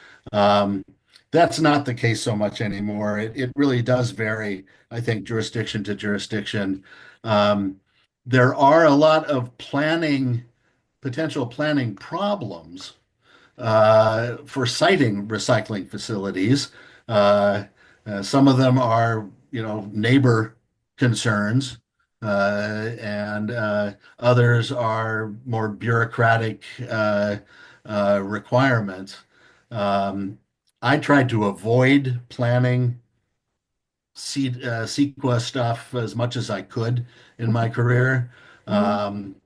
That's not the case so much anymore. It really does vary, I think, jurisdiction to jurisdiction. Um, there are a lot of potential planning problems for siting recycling facilities. Uh, some of them are, neighbor concerns, and others are more bureaucratic requirements. Um, I tried to avoid planning CEQA stuff as much as I could in my career. Um,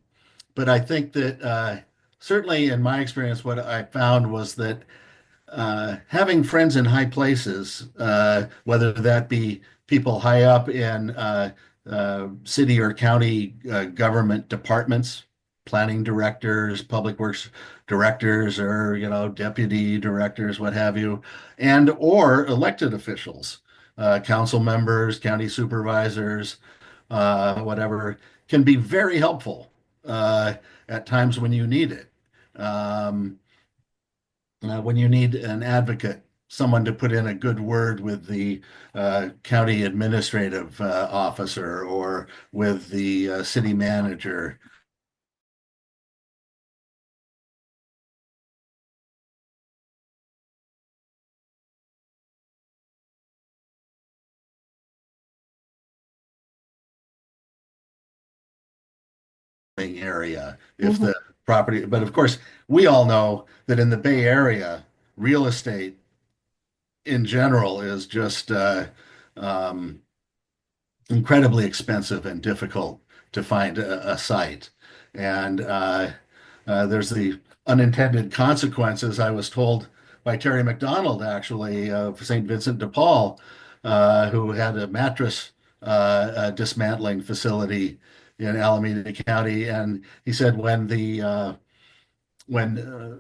but I think that certainly in my experience, what I found was that having friends in high places, whether that be people high up in city or county government departments, planning directors, public works directors, or deputy directors, what have you, and or elected officials, council members, county supervisors, whatever, can be very helpful at times when you need it. When you need an advocate, someone to put in a good word with the county administrative officer or with the city manager. Area if the property, but of course, we all know that in the Bay Area, real estate in general is just um, incredibly expensive and difficult to find a site. And there's the unintended consequences. I was told by Terry McDonald, actually, of St. Vincent de Paul, who had a mattress dismantling facility in Alameda County. And he said when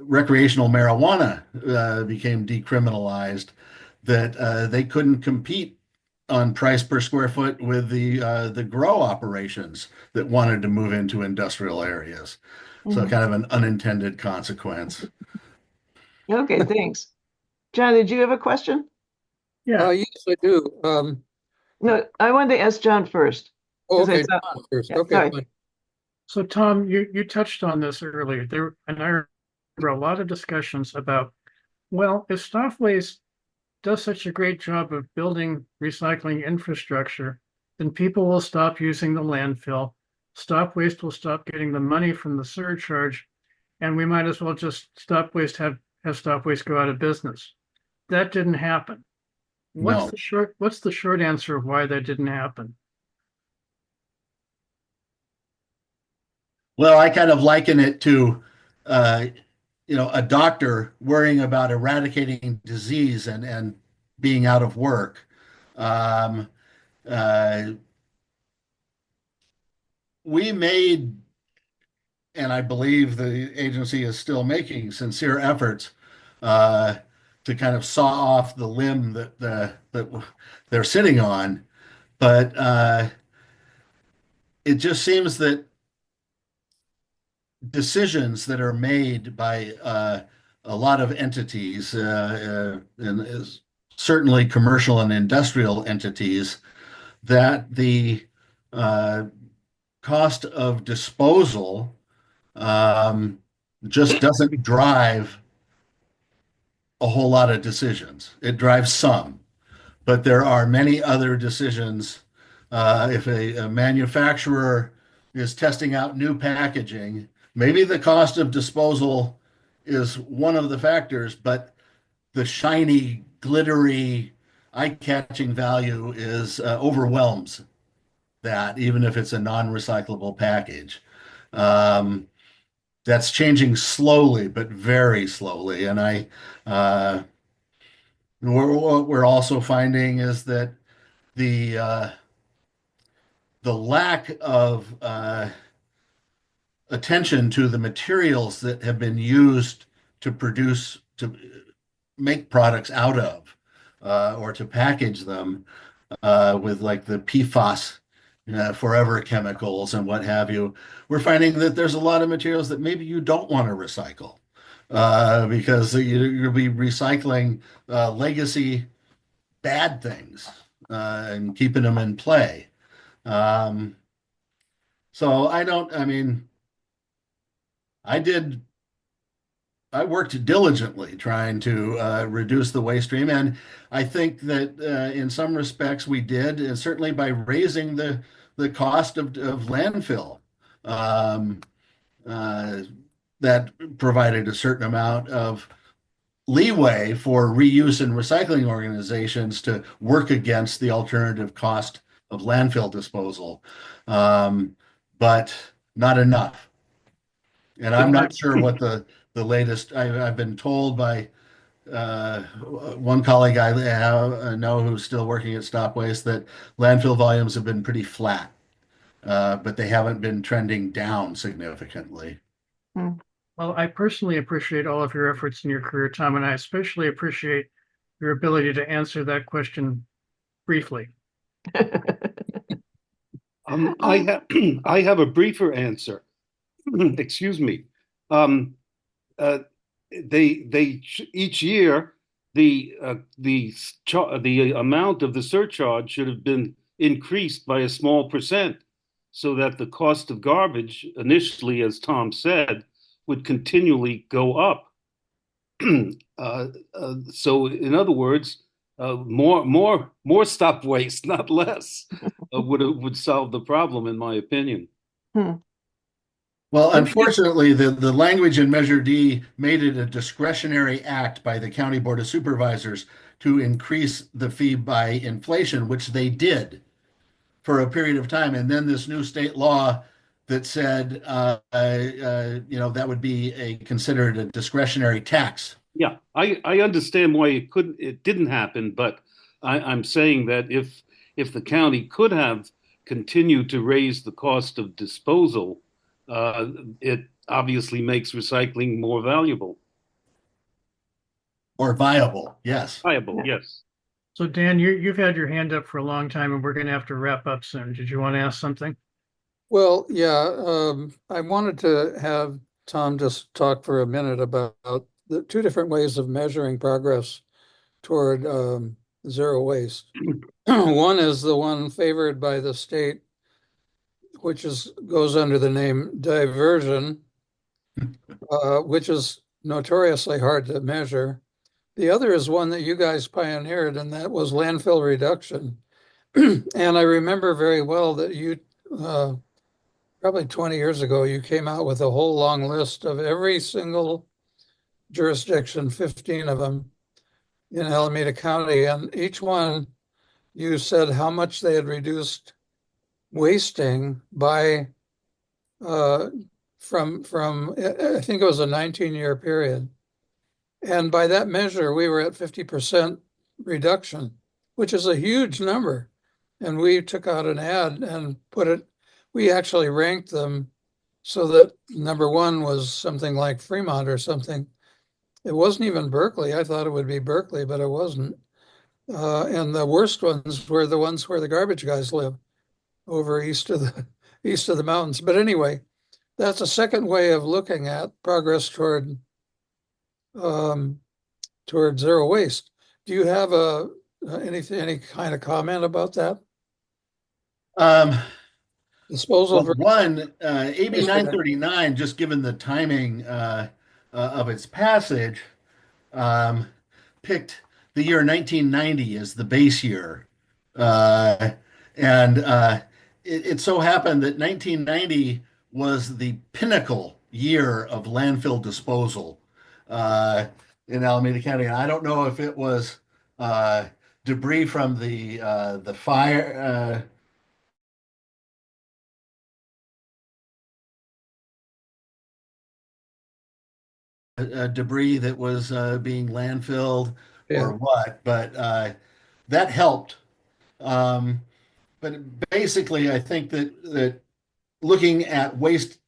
recreational marijuana became decriminalized, that they couldn't compete on price per square foot with the grow operations that wanted to move into industrial areas. So kind of an unintended consequence. Okay, thanks. John, did you have a question? Yeah. Yes, I do. No, I wanted to ask John first. Okay, I thought- John first. yeah, Okay, sorry. fine. So Tom, you touched on this earlier. And I remember a lot of discussions about, well, if Stopwaste does such a great job of building recycling infrastructure, then people will stop using the landfill. Stopwaste will stop getting the money from the surcharge, and we might as well just have Stopwaste go out of business. That didn't happen. No. What's the short answer of why that didn't happen? Well, I kind of liken it to, a doctor worrying about eradicating disease and being out of work. Um, uh, we made, and I believe the agency is still making sincere efforts to kind of saw off the limb that they're sitting on, but it just seems that decisions that are made by a lot of entities, and certainly commercial and industrial entities, that the cost of disposal just doesn't drive a whole lot of decisions. It drives some, but there are many other decisions. If a manufacturer is testing out new packaging, maybe the cost of disposal is one of the factors, but the shiny, glittery, eye-catching value is overwhelms that, even if it's a non-recyclable package. That's changing slowly, but very slowly. And what we're also finding is that the lack of attention to the materials that have been used to make products out of, or to package them, with like the PFAS, forever chemicals and what have you. We're finding that there's a lot of materials that maybe you don't want to recycle. because you'll be recycling legacy bad things and keeping them in play. Um, so I mean, I did I worked diligently trying to reduce the waste stream, and I think that in some respects we did, and certainly by raising the cost of landfill, um, uh, that provided a certain amount of leeway for reuse and recycling organizations to work against the alternative cost of landfill disposal, but not enough. And I'm not sure what the latest. I've been told by one colleague I know who's still working at Stopwaste that landfill volumes have been pretty flat, but they haven't been trending down significantly. Hmm. Well, I personally appreciate all of your efforts in your career, Tom, and I especially appreciate your ability to answer that question briefly. I have a briefer answer. Excuse me. They each year the amount of the surcharge should have been increased by a small percent, so that the cost of garbage initially, as Tom said, would continually go up. So, in other words, more stop waste, not less, would solve the problem, in my opinion. Hmm. Well, unfortunately, the language in Measure D made it a discretionary act by the County Board of Supervisors to increase the fee by inflation, which they did for a period of time. And then this new state law that said, that would be considered a discretionary tax. Yeah, I understand why it didn't happen, but I'm saying that if the county could have continued to raise the cost of disposal, it obviously makes recycling more valuable. Or viable, yes. Viable, yes. So Dan, you've had your hand up for a long time, and we're going to have to wrap up soon. Did you want to ask something? Well, yeah, I wanted to have Tom just talk for a minute about the two different ways of measuring progress toward zero waste. One is the one favored by the state, which goes under the name diversion, which is notoriously hard to measure. The other is one that you guys pioneered, and that was landfill reduction. And I remember very well that you, probably 20 years ago, you came out with a whole long list of every single jurisdiction, 15 of them in Alameda County, and each one you said how much they had reduced wasting by from I think it was a 19-year period. And by that measure, we were at 50% reduction, which is a huge number. And we took out an ad and we actually ranked them so that number one was something like Fremont or something. It wasn't even Berkeley. I thought it would be Berkeley, but it wasn't. And the worst ones were the ones where the garbage guys live, over east of the mountains. But anyway, that's a second way of looking at progress toward zero waste. Do you have any kind of comment about that? Disposal. Well, one, AB 939, just given the timing of its passage, picked the year 1990 as the base year. And it so happened that 1990 was the pinnacle year of landfill disposal in Alameda County. And I don't know if it was debris from the fire. Debris that was being landfilled or what, but that helped. But basically, I think that looking at waste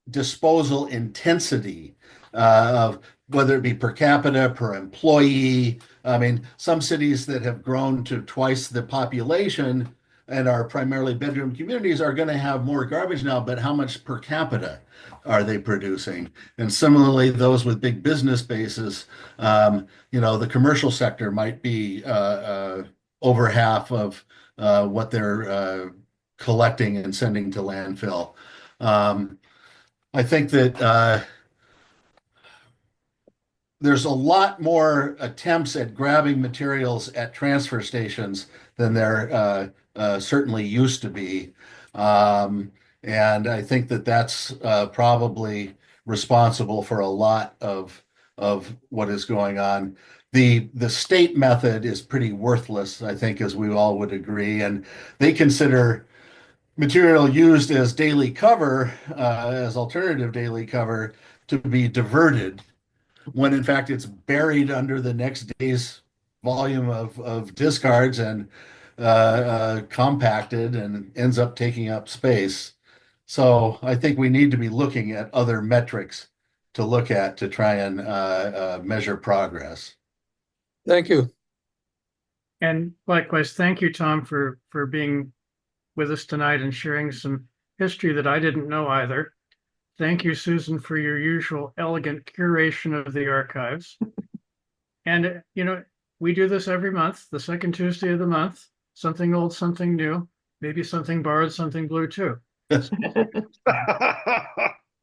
disposal intensity of whether it be per capita, per employee. I mean, some cities that have grown to twice the population and our primarily bedroom communities are going to have more garbage now, but how much per capita are they producing? And similarly, those with big business bases, the commercial sector might be over half of what they're collecting and sending to landfill. I think that there's a lot more attempts at grabbing materials at transfer stations than there certainly used to be. And I think that that's probably responsible for a lot of what is going on. The state method is pretty worthless, I think, as we all would agree. And they consider material used as daily cover, as alternative daily cover, to be diverted, when in fact it's buried under the next day's volume of discards and compacted and ends up taking up space. So I think we need to be looking at other metrics to look at to try and measure progress. Thank you. And likewise, thank you, Tom, for being with us tonight and sharing some history that I didn't know either. Thank you, Susan, for your usual elegant curation of the archives. And, we do this every month, the second Tuesday of the month, something old, something new, maybe something borrowed, something blue too.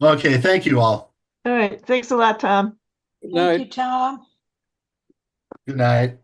Okay, thank you all. All right. Thanks a lot, Tom. Good Thank night. you, Tom. Good night.